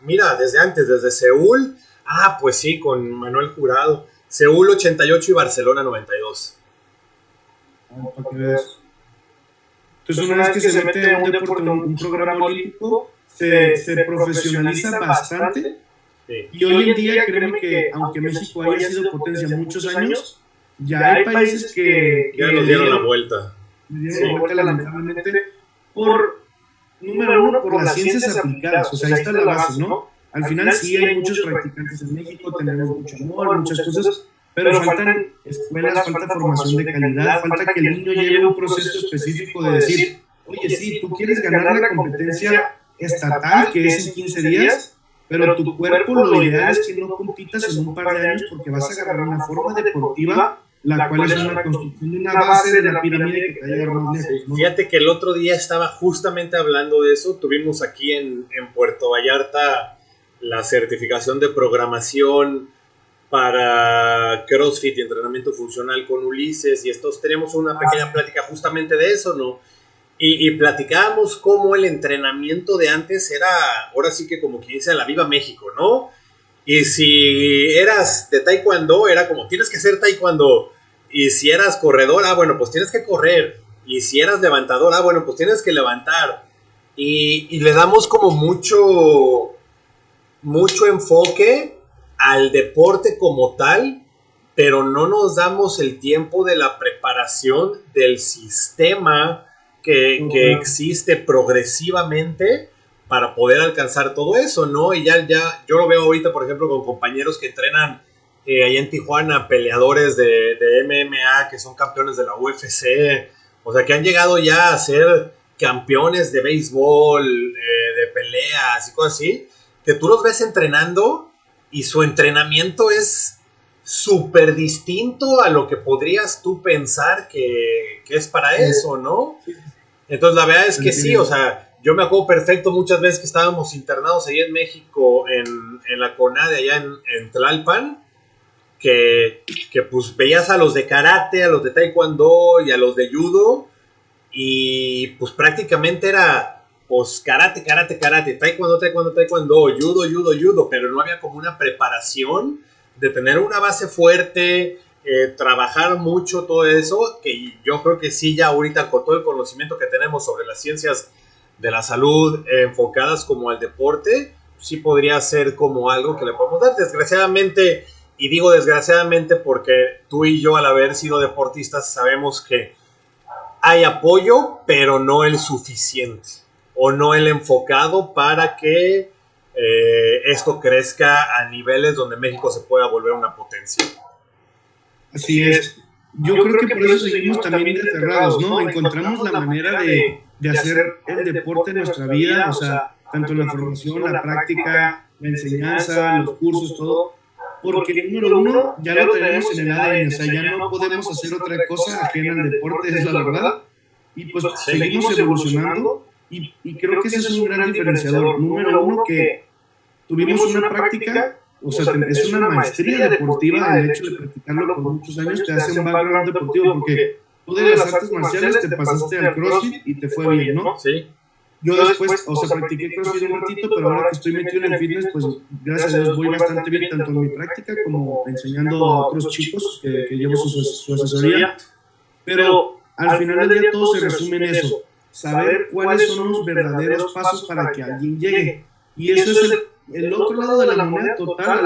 mira, desde antes, desde Seúl. Ah, pues sí, con Manuel Jurado. Seúl 88 y Barcelona 92. Para que veas. Entonces, una vez que se mete un deporte, un programa olímpico, se profesionaliza bastante. Sí. Y hoy en día, créeme que, aunque México haya sido potencia muchos años, ya hay países que ya nos dieron la vuelta. Dieron la vuelta, lamentablemente, número uno, por las ciencias aplicadas. O sea, ahí está la base, ¿no? Al final sí hay muchos practicantes en México, tenemos mucho amor, muchas cosas, pero faltan escuelas, falta formación de calidad, falta que el niño lleve un proceso específico de decir, oye, sí, tú quieres ganar la competencia estatal, que es en 15 días, pero tu cuerpo lo ideal es que no compitas en un par de años porque vas a agarrar una forma deportiva, la cual es una construcción de una base de la pirámide que te va a llegar más lejos, ¿no? Fíjate que el otro día estaba justamente hablando de eso, tuvimos aquí en Puerto Vallarta la certificación de programación para CrossFit y entrenamiento funcional con Ulises, y tenemos una pequeña plática justamente de eso, ¿no? Y platicábamos cómo el entrenamiento de antes era, ahora sí que como quien dice, la Viva México, ¿no? Y si eras de taekwondo, era como, tienes que hacer taekwondo. Y si eras corredor, bueno, pues tienes que correr. Y si eras levantador, bueno, pues tienes que levantar. Y le damos como mucho enfoque al deporte como tal, pero no nos damos el tiempo de la preparación del sistema que existe progresivamente para poder alcanzar todo eso, ¿no? Y ya yo lo veo ahorita, por ejemplo, con compañeros que entrenan allá en Tijuana, peleadores de MMA, que son campeones de la UFC, o sea, que han llegado ya a ser campeones de béisbol, de peleas y cosas así, que tú los ves entrenando y su entrenamiento es súper distinto a lo que podrías tú pensar que es para eso, ¿no? Entonces la verdad es que sí, o sea, yo me acuerdo perfecto muchas veces que estábamos internados ahí en México, en la CONADE, allá en Tlalpan, que pues veías a los de karate, a los de taekwondo y a los de judo, y pues prácticamente era pues karate, taekwondo, judo, pero no había como una preparación de tener una base fuerte, trabajar mucho todo eso, que yo creo que sí ya ahorita con todo el conocimiento que tenemos sobre las ciencias de la salud enfocadas como al deporte, sí podría ser como algo que le podemos dar. Desgraciadamente, y digo desgraciadamente porque tú y yo al haber sido deportistas sabemos que hay apoyo, pero no el suficiente o no el enfocado para que esto crezca a niveles donde México se pueda volver una potencia. Así es. Yo creo que por eso seguimos también encerrados, ¿no? Encontramos la manera de hacer el deporte en nuestra vida, o sea, tanto la formación, la práctica, la enseñanza, los cursos, todo, porque número uno, ya lo tenemos en el ADN, o sea, ya no podemos hacer otra cosa ajena al deporte, es la verdad, y pues seguimos evolucionando, y creo que ese es un gran diferenciador. Número uno, que tuvimos una práctica, o sea, es una maestría deportiva, el hecho de practicarlo por muchos años te hace un background deportivo, porque tú de las artes marciales te pasaste al CrossFit y te fue bien, ¿no? Sí. Yo después, o sea, practiqué CrossFit un ratito, pero ahora que estoy metido en el fitness, pues gracias a Dios voy bastante bien, tanto en mi práctica como enseñando a otros chicos que llevo su asesoría. Pero al final del día todo se resume en eso, saber cuáles son los verdaderos pasos para que alguien llegue. Y eso es el otro lado de la moneda total,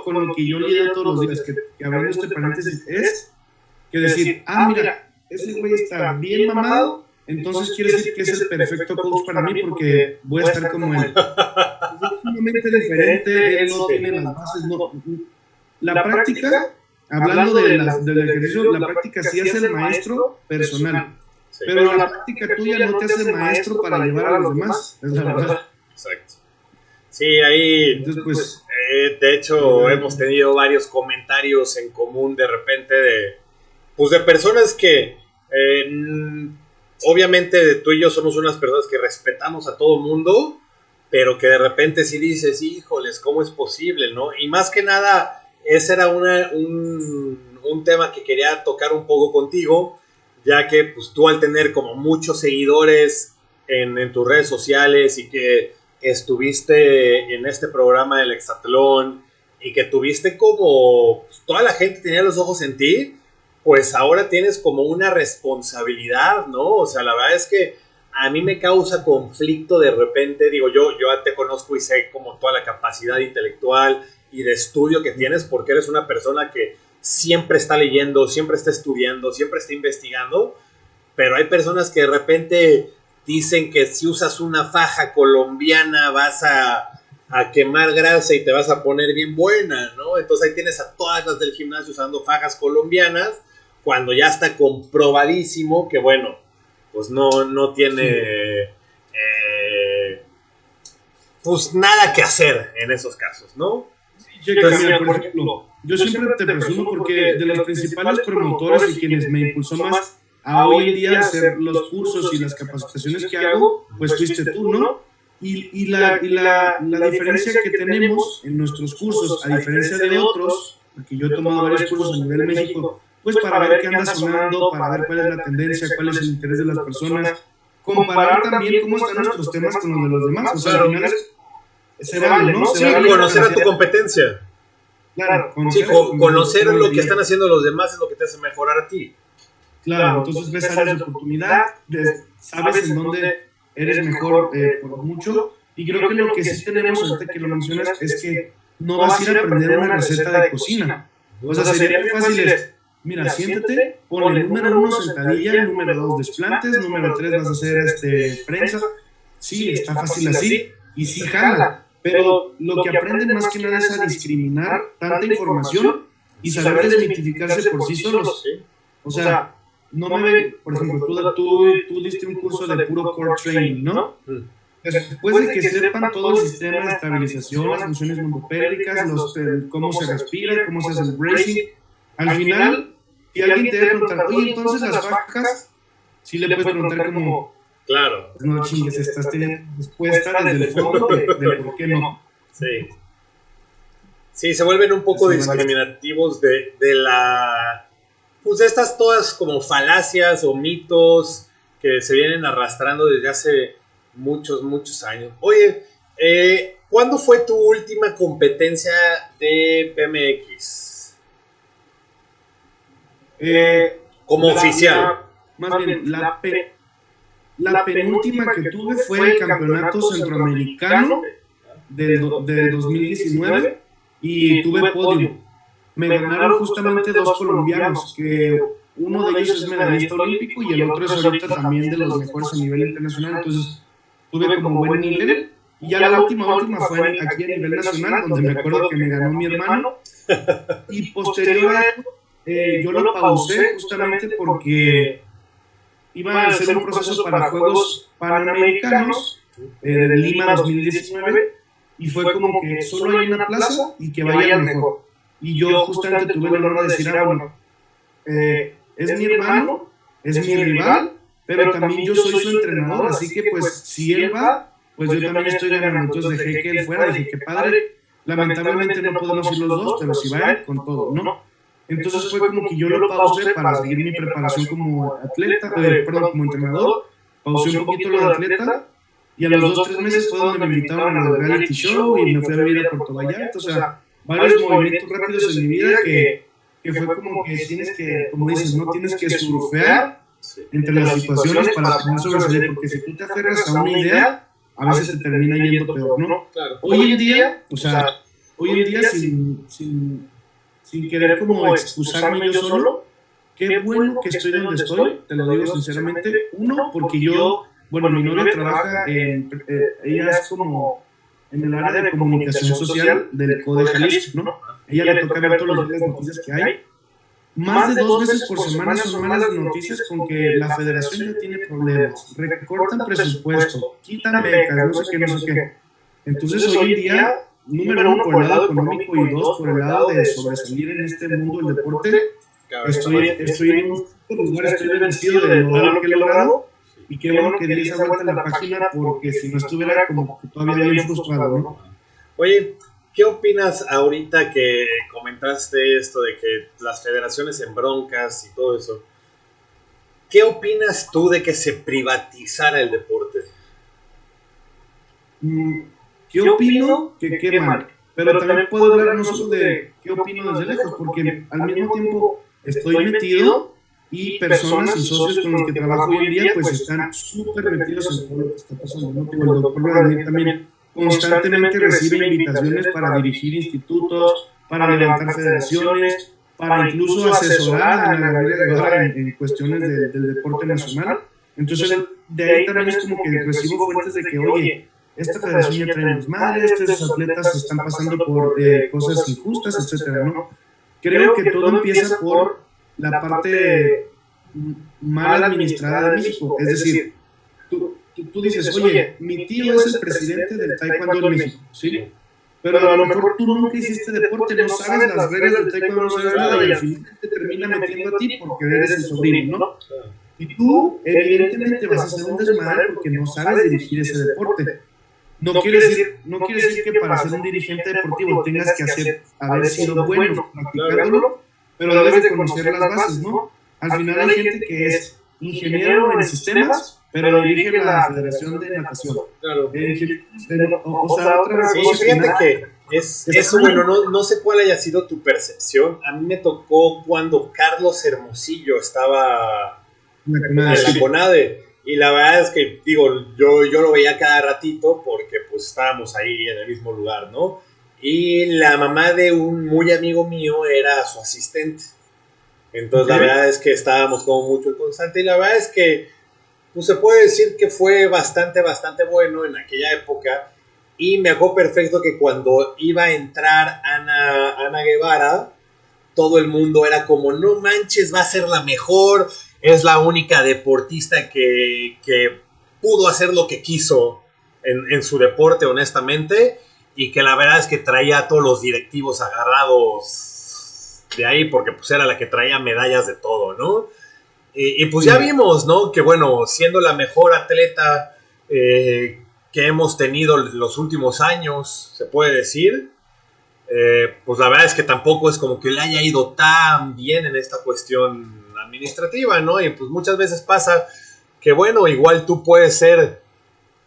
con lo que yo lidio todos los días, que abriendo este paréntesis, es que decir, mira, ese güey está bien mamado, entonces quiere decir que es el perfecto coach para mí porque voy a estar como él. Es sumamente diferente, él no tiene las bases, no. La práctica, hablando del ejercicio, la práctica sí hace el maestro personal, pero la práctica tuya no te hace maestro para llevar a los demás, es la verdad. Exacto. Sí, ahí, entonces, pues, de hecho, hemos tenido varios comentarios en común de repente de personas que obviamente tú y yo somos unas personas que respetamos a todo mundo, pero que de repente sí dices, híjoles, ¿cómo es posible, no? Y más que nada, ese era un tema que quería tocar un poco contigo, ya que pues tú al tener como muchos seguidores en tus redes sociales y que estuviste en este programa del Hexatlón y que tuviste como pues, toda la gente tenía los ojos en ti, pues ahora tienes como una responsabilidad, ¿no? O sea, la verdad es que a mí me causa conflicto de repente, digo, yo te conozco y sé como toda la capacidad intelectual y de estudio que tienes porque eres una persona que siempre está leyendo, siempre está estudiando, siempre está investigando, pero hay personas que de repente dicen que si usas una faja colombiana vas a quemar grasa y te vas a poner bien buena, ¿no? Entonces ahí tienes a todas las del gimnasio usando fajas colombianas cuando ya está comprobadísimo que, bueno, pues no tiene pues nada que hacer en esos casos, ¿no? Entonces, por ejemplo, yo siempre te presumo porque de los principales promotores y quienes me impulsó más a hoy en día hacer los cursos y las capacitaciones que hago, pues fuiste tú, ¿no? Y la diferencia que tenemos en nuestros cursos, a diferencia de otros, porque yo he tomado varios cursos a nivel México, pues para ver qué anda sonando, para ver cuál es la tendencia, cuál es el interés de las personas, comparar también cómo están nuestros temas con los de los demás. O sea, al final se vale, ¿no? Sí, conocer a tu competencia. Claro, conocer lo que están haciendo los demás es lo que te hace mejorar a ti. Claro, entonces ves áreas de oportunidad, sabes en dónde eres mejor por mucho, y creo que lo que sí tenemos ahorita que lo mencionas es que no vas a ir a aprender una receta de cocina. O sea, sería muy fácil mira, siéntate, pon el número 1 sentadilla, el número 2 desplantes, número 3 vas a hacer prensa. Sí, está fácil así, y sí jala, pero lo que aprenden más que nada es a discriminar tanta información y saber desmitificarse por sí solos. O sea, no me ven, por ejemplo, tú diste un curso de puro core training, ¿no? Después de que sepan todo el sistema de estabilización, las funciones mondopélvicas, cómo se respira, cómo se hace el bracing, al final, si alguien te debe preguntar, oye, entonces las fajas, sí le puedes preguntar como, claro, no chingues, estás teniendo respuesta desde el fondo de por qué no. Sí. Sí, se vuelven un poco discriminativos de la... Pues estas todas como falacias o mitos que se vienen arrastrando desde hace muchos años. Oye, ¿cuándo fue tu última competencia de PMX? Como oficial. Más bien, la penúltima que tuve fue el campeonato centroamericano del 2019 y tuve podio. Me ganaron justamente 2 colombianos, que uno de ellos es medallista olímpico y el otro es ahorita también de los mejores a nivel internacional. Entonces tuve como buen nivel. Y ya la última fue aquí a nivel nacional, donde me acuerdo que me ganó mi hermano. Y posterior a eso, yo lo pausé justamente porque iba a hacer un proceso para Juegos Panamericanos de Lima 2019 y fue como que solo hay una plaza y que vaya mejor. Y yo justamente tuve el honor de decir, bueno, es mi hermano, es mi rival, pero también yo soy su entrenador, así que pues si él va, pues yo también estoy ganando. Entonces dejé que él fuera, dije que padre, lamentablemente no podemos ir los dos, pero si va él, con todo, ¿no? Entonces fue como que yo lo pausé para seguir mi preparación como atleta, como entrenador, pausé un poquito lo de atleta, y a los 2-3 meses fue donde me invitaron al reality show y me fui a vivir a Puerto Vallarta. O sea, varios movimientos rápidos en mi vida que fue como que tienes que, como dices, no tienes que surfear entre las situaciones para poder sobresalir, porque si tú te aferras a una idea, a veces te termina yendo peor, ¿no? Claro. Hoy en día, sin querer como excusarme yo solo, qué bueno que estoy donde estoy, te lo digo sinceramente. Uno, porque yo, bueno, mi novia trabaja ella es como en el área de comunicación social del CODE Jalisco, ¿no? Ella le toca ver todos los días las noticias que hay. Más de 2 veces por semana son malas noticias con que la federación ya tiene problemas, recortan presupuesto, quitan becas, no sé qué. Entonces hoy en día, número 1 por el lado económico y 2 por el lado de sobresalir en este mundo del deporte, estoy en un lugar, estoy bendecido de lograr lo que he logrado, y qué bueno que di esa vuelta a la página, porque si no estuviera como todavía bien frustrado, ¿no? Oye, ¿qué opinas ahorita que comentaste esto de que las federaciones en broncas y todo eso? ¿Qué opinas tú de que se privatizara el deporte? ¿Qué opino? Que qué mal. Pero también puedo hablar no solo de qué opino desde lejos, porque al mismo tiempo estoy metido y personas y socios con los que trabajo hoy en día pues están súper metidos en todo lo que está pasando, ¿no? El doctor Vladimir también constantemente recibe invitaciones para dirigir institutos, para levantar federaciones, para incluso asesorar a Ana Gabriela Guevara en cuestiones del deporte nacional. Entonces, de ahí también es como que recibo fuentes de que, oye, esta federación ya trae desmadre, estos atletas están pasando por cosas injustas, etcétera, ¿no? Creo que todo empieza por la parte mal administrada de México. Es decir, tú dices, oye, mi tío es el presidente del taekwondo en México, ¿sí? Pero a lo mejor tú nunca hiciste deporte, no sabes las reglas del taekwondo, no sabes nada, y al final te termina metiendo a ti porque eres el sobrino, ¿no? Y tú, evidentemente, vas a hacer un desmadre porque no sabes dirigir ese deporte. No quiere decir que para ser un dirigente deportivo tengas que haber sido bueno practicándolo, pero debes de conocer las bases, ¿no? Al final hay gente que es ingeniero en sistemas, pero dirige la Federación de Natación. Claro. Otra sí, cosa fíjate que eso, bueno, no sé cuál haya sido tu percepción. A mí me tocó cuando Carlos Hermosillo estaba en la CONADE. Y la verdad es que, digo, yo lo veía cada ratito porque pues estábamos ahí en el mismo lugar, ¿no? Y la mamá de un muy amigo mío era su asistente. Entonces la verdad es que estábamos como mucho en constante. Y la verdad es que pues se puede decir que fue bastante bueno en aquella época. Y me acuerdo perfecto que cuando iba a entrar Ana Guevara, todo el mundo era como, no manches, va a ser la mejor, es la única deportista que pudo hacer lo que quiso en su deporte, honestamente, y que la verdad es que traía a todos los directivos agarrados de ahí, porque pues era la que traía medallas de todo, ¿no? Y pues ya vimos, ¿no? Que bueno, siendo la mejor atleta que hemos tenido los últimos años, se puede decir, pues la verdad es que tampoco es como que le haya ido tan bien en esta cuestión administrativa, ¿no? Y pues muchas veces pasa que, bueno, igual tú puedes ser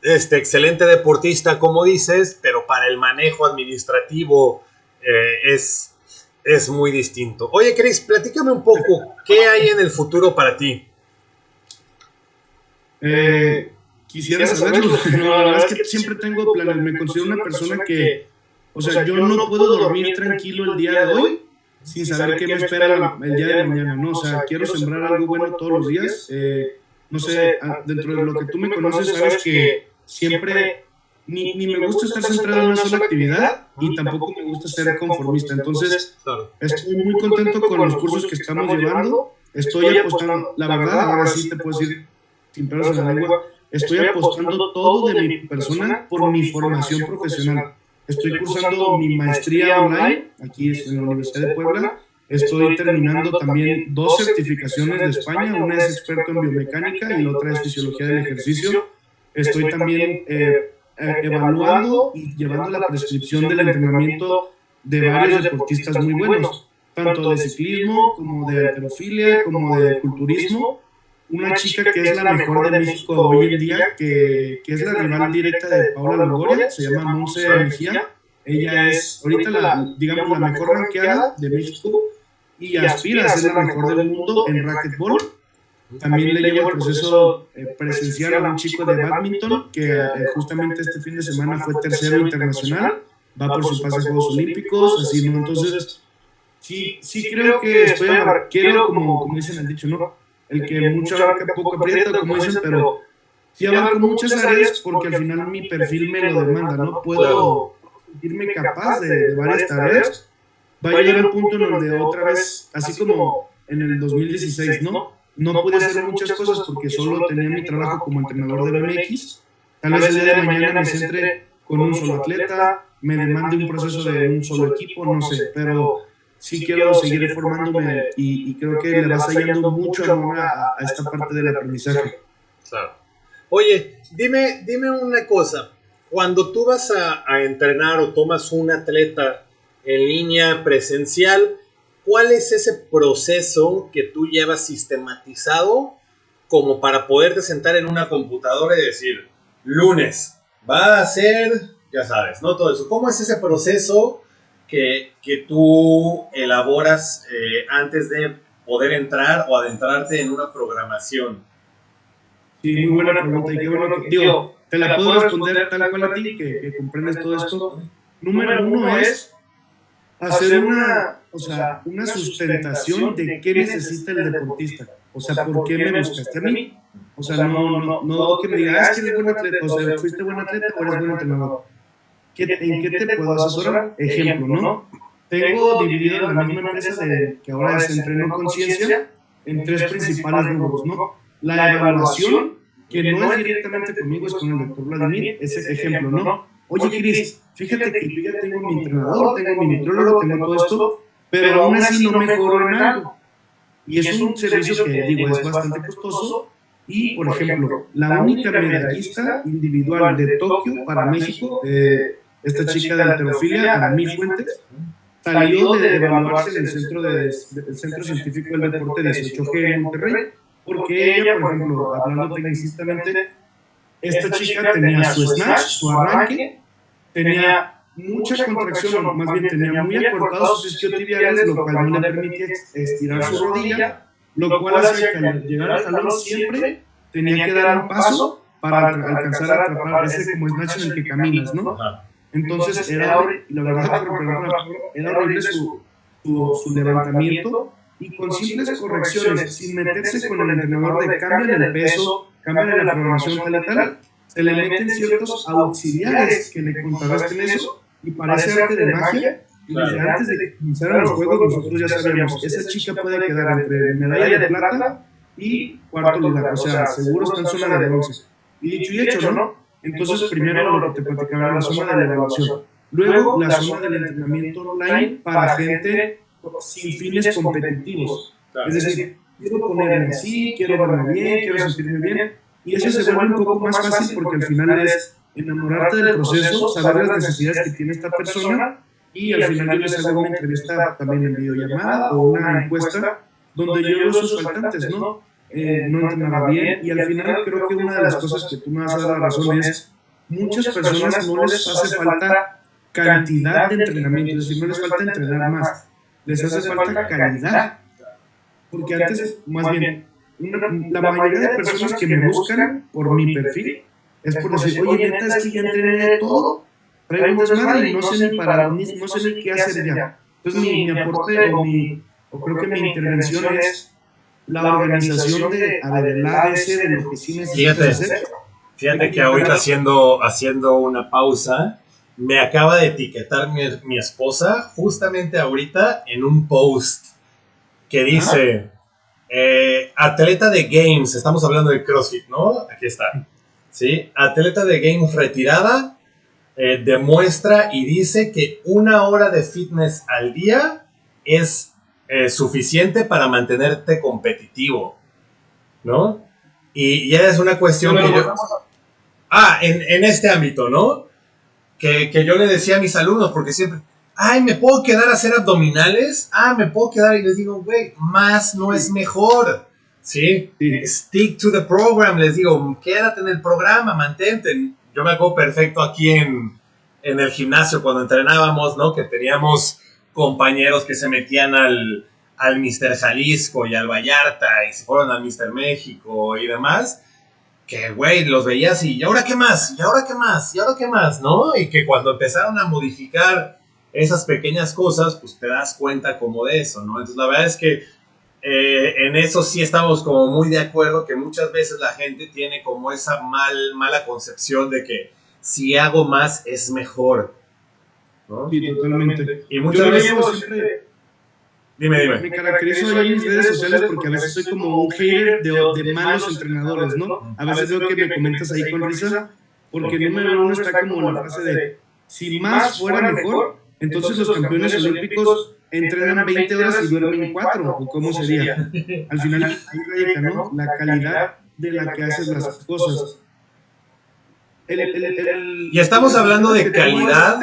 excelente deportista, como dices, pero para el manejo administrativo es muy distinto. Oye, Chris, platícame un poco, ¿qué hay en el futuro para ti? Quisiera saberlo. No, la verdad es que siempre tengo planes. Me considero una persona que, o sea, yo no puedo dormir tranquilo el día de hoy sin saber qué me espera el día de mañana, ¿no? O sea, quiero sembrar algo bueno todos los días. No sé, dentro de lo que tú me conoces, sabes que siempre ni me gusta estar centrado en una sola actividad y tampoco me gusta ser conformista. Entonces, estoy muy contento con los cursos que estamos llevando. Estoy apostando, la verdad, ahora sí te puedo decir sin pelos en la lengua, estoy apostando todo de mi persona por mi formación profesional. Estoy cursando mi maestría online, aquí en la Universidad de Puebla. Estoy terminando también 2 certificaciones de España, una es experto en biomecánica y la otra es fisiología del ejercicio. Estoy también evaluando y llevando la prescripción del entrenamiento de varios deportistas muy buenos, tanto de ciclismo como de halterofilia, como de culturismo. Una chica que es la mejor de México hoy en día, que es la rival directa de Paula Longoria, se llama Monse Mejía. Ella es ahorita la mejor rankeada de México y aspira a ser la mejor del mundo en racquetball. También le llevo el proceso presencial a un chico de badminton que justamente este fin de semana fue tercero internacional, va por su pase a Juegos Olímpicos, así, ¿no? Entonces, sí creo que quiero, como dicen el dicho, ¿no? El que mucho abarca poco aprieta, como dicen, pero sí abarco muchas áreas porque al final mi perfil me lo demanda, ¿no? Puedo sentirme capaz de varias tareas. Va a llegar un punto en donde otra vez, así como en el 2016, ¿no? No pude hacer muchas cosas porque solo tenía mi trabajo como entrenador de BMX. Tal vez el día de mañana me centre con un solo atleta, me demande un proceso de un solo equipo, no sé, pero sí quiero seguir formándome y creo que le vas hallando mucho amor a esta parte del aprendizaje. Claro. Oye, dime una cosa. Cuando tú vas a entrenar o tomas un atleta en línea presencial, ¿cuál es ese proceso que tú llevas sistematizado como para poderte sentar en una computadora y decir, lunes, va a ser, ya sabes, ¿no? Todo eso. ¿Cómo es ese proceso que tú elaboras antes de poder entrar o adentrarte en una programación? Sí, muy buena pregunta. Y qué bueno que, digo, te la puedo responder tal cual a ti, que comprendes todo esto. Número uno es hacer una sustentación de qué necesita el deportista. O sea, ¿por qué me buscaste a mí? O sea, no que me digas, que eres buen atleta, o sea, fuiste buen atleta o eres buen entrenador. ¿En qué te puedo asesorar? Ejemplo, ¿no? Tengo dividido la misma empresa que ahora es Entreno Conciencia en tres principales rubros, ¿no? La evaluación, que no es directamente conmigo, es con el doctor Vladimir, ese ejemplo, ¿no? Oye, Cris, fíjate que yo ya tengo mi entrenador, tengo mi nutriólogo, tengo todo esto, pero aún así no mejoro en algo. Y es un servicio que, digo, es bastante costoso. Y, por ejemplo, la única medallista individual de Tokio para México, esta chica de halterofilia, Aramí Fuentes, salió de evaluarse en el Centro Científico del Deporte 18G en Monterrey, porque ella, por ejemplo, hablando tecnicistamente, esta chica tenía su snatch, su arranque, tenía mucha contracción, o más bien tenía muy acortados sus isquiotibiales, lo cual no le permitía estirar su rodilla, lo cual hacía que al llegar al jalón siempre tenía que dar un paso para alcanzar a atrapar ese como snatch en el que caminas, ¿no? Entonces era horrible su levantamiento, y con simples correcciones, sin meterse con el entrenador de cambian el peso, cambian la programación tal y tal, se le meten ciertos auxiliares que le contrarresten eso, y parece arte de magia. Y desde antes de que comenzaran los juegos, nosotros ya sabíamos, esa chica puede quedar entre medalla de plata y cuarto lugar, o sea, seguro está en zona de bronce. Y dicho y hecho, ¿no? Entonces, primero lo que te platicaba, la zona de la evaluación. Luego, la zona del entrenamiento online para gente sin fines competitivos. Es decir, quiero ponerme así, quiero verme bien, quiero sentirme bien. Y eso se vuelve un poco más fácil porque al final es enamorarte del proceso, saber las necesidades que tiene esta persona, y al final yo les hago una entrevista también en videollamada o una encuesta donde yo veo sus faltantes, ¿no? No entrenaba bien, y al final creo que una de las cosas que tú me vas a dar la razón es, muchas personas no les hace falta cantidad de entrenamiento, es decir, no les falta entrenar más, les hace falta calidad, porque antes, más bien, la mayoría de personas que me buscan por mi perfil es por decir, oye, neta, es que ya entrené de todo, traigo un desmadre y no sé ni qué hacer ya. Entonces mi aporte o creo que mi intervención es la organización de ADC de lo que sí necesitas hacer. Fíjate que ahorita haciendo una pausa, me acaba de etiquetar mi esposa justamente ahorita en un post que dice atleta de Games, estamos hablando de CrossFit, ¿no? Aquí está. ¿Sí? Atleta de Games retirada, demuestra y dice que 1 hora de fitness al día es suficiente para mantenerte competitivo, ¿no? Y ya es una cuestión que yo... en este ámbito, ¿no? Que yo le decía a mis alumnos, porque siempre, ¿me puedo quedar a hacer abdominales? Me puedo quedar, y les digo, güey, más no es mejor, ¿sí? Stick to the program, les digo, quédate en el programa, mantente. Yo me acuerdo perfecto aquí en el gimnasio cuando entrenábamos, ¿no? Que teníamos compañeros que se metían al Mr. Jalisco y al Vallarta y se fueron al Mr. México y demás, que güey, los veías y ahora qué más, y ahora qué más, y ahora qué más, ¿no? Y que cuando empezaron a modificar esas pequeñas cosas, pues te das cuenta como de eso, ¿no? Entonces la verdad es que en eso sí estamos como muy de acuerdo, que muchas veces la gente tiene como esa mala concepción de que si hago más es mejor, ¿no? Sí, totalmente. Y muchas veces siempre... Dime. Me caracterizo en mis redes sociales porque a veces soy como un hater de malos entrenadores, ¿no? A veces veo que me comentas ahí con risa, porque número uno está como la frase de si más fuera mejor, entonces los campeones olímpicos entrenan 20 horas y duermen 4, ¿o cómo sería? Al final, ahí radica, ¿no? La calidad de la que haces las cosas. Y estamos hablando de calidad.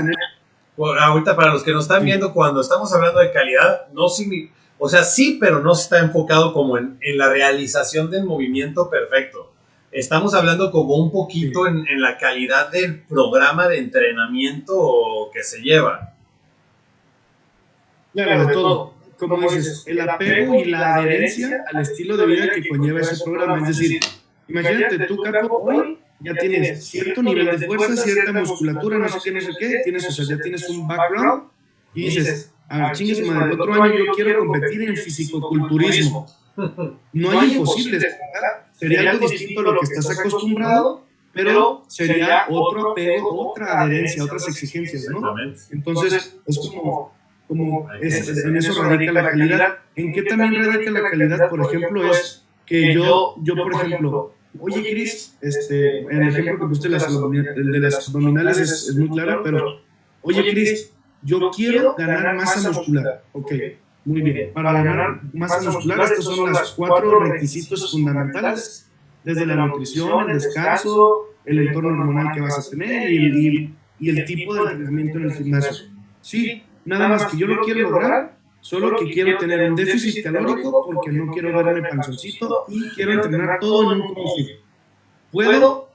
Ahorita para los que nos están viendo, cuando estamos hablando de calidad, no significa, o sea, sí, pero no está enfocado como en la realización del movimiento perfecto. Estamos hablando como un poquito en la calidad del programa de entrenamiento que se lleva. Claro, de todo. Como dices, el apego y la adherencia al estilo de vida que conlleva ese programa. Es decir, imagínate tú, Capo, hoy ya tienes cierto nivel de fuerza, cierta musculatura, no sé qué, tienes, o sea, ya tienes un background y dices, a ver, chingues madre, el otro año yo quiero competir en fisicoculturismo. No hay imposibles, sería algo distinto a lo que estás acostumbrado, pero sería otro apego, otra adherencia, otras exigencias, ¿no? Entonces, es como en eso radica la calidad. ¿En qué también radica la calidad? Por ejemplo, es que yo por ejemplo, oye, Cris, en el ejemplo que pusiste el de las abdominales es muy claro, pero, oye, Cris, yo quiero ganar masa muscular. Ok, muy bien. Para ganar masa muscular, estos son los 4 requisitos fundamentales, desde la nutrición, el descanso, el entorno hormonal que vas a tener y el tipo de entrenamiento en el gimnasio. Sí, nada más que yo lo quiero lograr, solo que quiero tener un déficit calórico porque no quiero verme panzoncito y quiero entrenar todo en un CrossFit. ¿Puedo?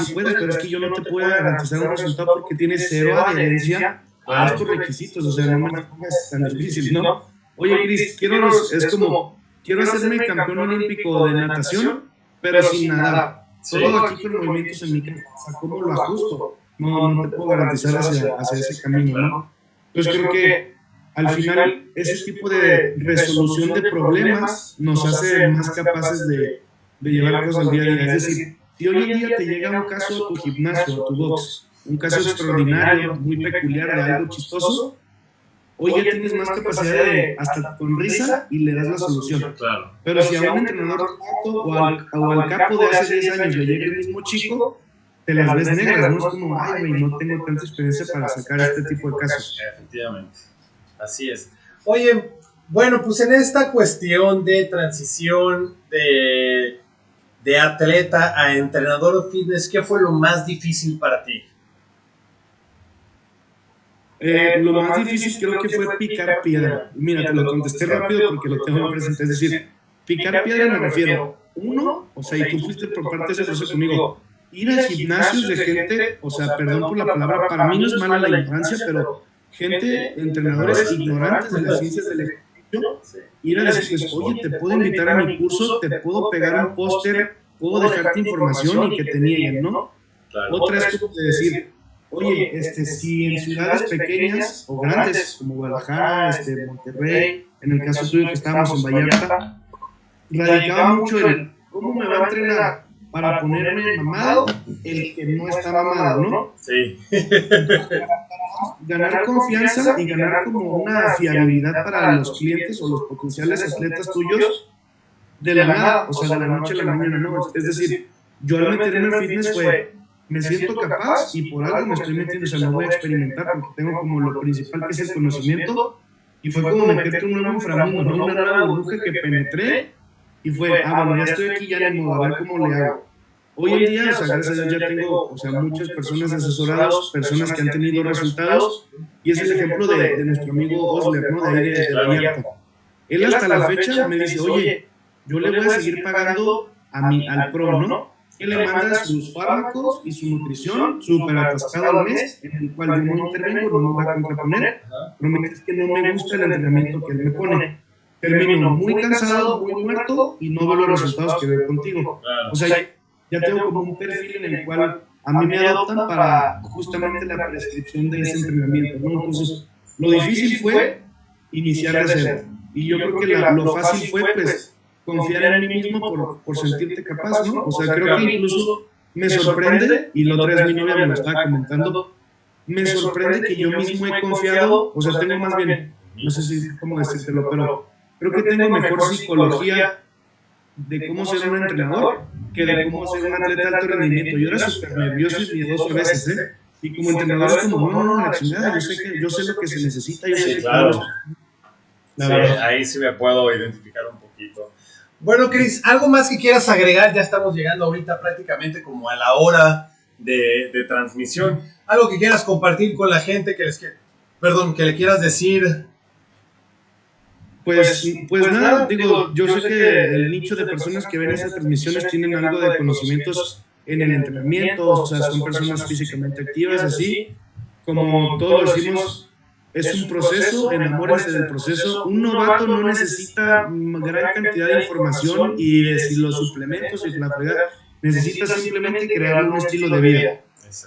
Sí puedes, pero es que yo no te puedo garantizar un resultado porque tienes cero adherencia a estos requisitos. O sea, no me pongas tan difícil, ¿no? Oye, Cris, quiero hacerme campeón olímpico de natación, pero sin nadar. Todo aquí con movimientos en mi casa. ¿Cómo lo ajusto? No te puedo garantizar hacia ese camino, ¿no? Entonces creo que al final ese tipo de resolución de problemas nos hace más capaces de llevar cosas al día a día. Es decir, si hoy en día te llega un caso a tu gimnasio, a tu box, un caso extraordinario, muy peculiar, de algo chistoso, hoy ya tienes más capacidad de, hasta con risa, y le das la solución. Claro. Pero si a un entrenador o al capo de hace 10 años le llega el mismo chico, te las ves negras, ¿no? Es como, ay, güey, no tengo tanta experiencia para sacar este tipo de casos. Efectivamente, así es. Oye, bueno, pues en esta cuestión de transición de atleta a entrenador de fitness, ¿qué fue lo más difícil para ti? Lo más difícil creo que fue picar piedra. Mira, te lo contesté rápido porque lo tengo presente. Es decir, picar piedra me refiero, uno, o sea, y tú fuiste por parte de ese proceso conmigo, ir a gimnasios de gente, o sea, perdón por la palabra, para mí no es mala la ignorancia, pero gente, entrenadores ignorantes de las ciencias del ejercicio, ir a decirles, oye, te puedo invitar a mi curso, te puedo pegar un póster, puedo dejarte información y que te nieguen, ¿no? Claro. Otra es como de decir, oye, si en ciudades pequeñas o grandes, como Guadalajara, Monterrey, en el caso tuyo que estábamos en Vallarta, radicaba mucho el cómo me va a entrenar para ponerme mamado el que no está mamado, ¿no? Sí. Ganar confianza y ganar como una fiabilidad para los clientes o los potenciales atletas tuyos de la nada, o sea, de la noche a la mañana, ¿no? Es decir, yo al meterme en fitness me siento capaz y por algo me estoy metiendo, o sea, no voy a experimentar porque tengo como lo principal que es el conocimiento y fue como meterte un nuevo inframundo, ¿no? Una nueva burbuja que penetré y fue, bueno, ya estoy aquí, ya ni modo, a ver cómo le hago. Hoy en día, o sea, gracias a Dios ya tengo, o sea, muchas personas asesoradas, personas que han tenido resultados y es el ejemplo de nuestro amigo Osler, ¿no? De ahí de Vallarta. Él hasta la fecha me dice, oye, yo le voy a seguir pagando al pro, ¿no? Que le manda sus fármacos y su nutrición súper atascado al mes, en el cual yo no intervengo, no me voy a contraponer, pero me dice que no me gusta el entrenamiento que él me pone. termino muy cansado, muy muerto y no veo los resultados que veo contigo. O sea, ya tengo como un perfil en el cual a mí me adoptan para justamente la prescripción de ese entrenamiento, ¿no? Entonces, lo difícil fue iniciar de cero. Y yo creo que lo fácil fue, pues, confiar en mí mismo por sentirte capaz, ¿no? O sea, creo que incluso me sorprende, y la otra vez mi novia me lo estaba comentando, me sorprende que yo mismo he confiado, o sea, tengo más bien, no sé si cómo decírtelo, pero creo que tengo mejor psicología de cómo ser un entrenador que de cómo ser un atleta de alto rendimiento. Yo era súper nervioso y miedoso a veces, ¿eh? Y como entrenador es como, no, la chingada, yo sé lo que se necesita, yo sé que claro. Sí, ahí sí me puedo identificar un poquito. Bueno, Chris, ¿algo más que quieras agregar? Ya estamos llegando ahorita prácticamente como a la hora de transmisión. ¿Algo que quieras compartir con la gente que le quieras decir? Pues nada, digo, yo sé que el nicho de personas que ven esas transmisiones tienen algo de conocimientos en el entrenamiento, o sea, son personas físicamente activas, así, como todos decimos, es un proceso, enamórense del proceso. Un novato no necesita gran cantidad de información y de si los suplementos y la fregada, necesita simplemente crear un estilo de vida.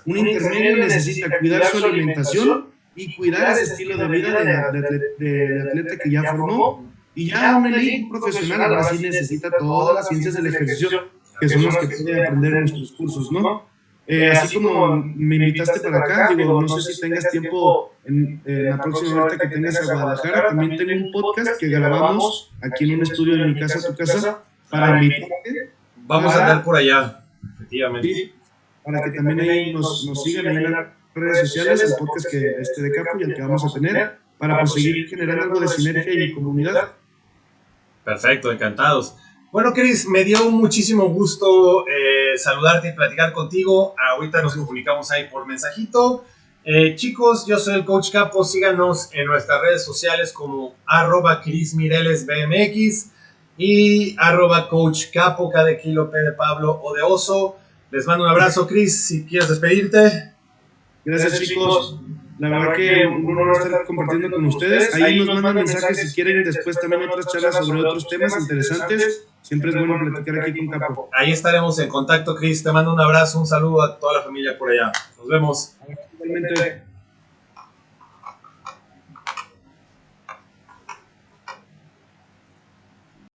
Un intermedio necesita cuidar su alimentación y cuidar ese estilo de vida de atleta que ya formó, y ya un elite profesional ahora sí necesita todas las ciencias del ejercicio que son las que pueden aprender en nuestros cursos, ¿no? Así como me invitaste para acá, digo, no sé si tengas tiempo en la próxima vuelta que tengas a Guadalajara, también tengo un podcast que grabamos aquí en un estudio en mi casa, tu casa, para invitarte. Vamos a andar por allá, efectivamente. Sí, para que también ahí nos sigan ahí en las redes sociales, el podcast de Capo y el que vamos a tener, para pues seguir generando algo de sinergia y comunidad. Perfecto, encantados. Bueno, Chris, me dio muchísimo gusto saludarte y platicar contigo. Ahorita nos comunicamos ahí por mensajito. Chicos, yo soy el Coach Capo. Síganos en nuestras redes sociales como @ChrisMirelesBMX y @Coach Capo, K de kilo, P de Pablo o de oso. Les mando un abrazo, Chris, si quieres despedirte. Gracias, chicos. La verdad que un honor estar compartiendo con ustedes. Ahí nos mandan mensajes si quieren después también otras charlas sobre otros temas interesantes. Siempre es bueno platicar aquí con Capo. Ahí estaremos en contacto, Chris. Te mando un abrazo, un saludo a toda la familia por allá. Nos vemos. Igualmente.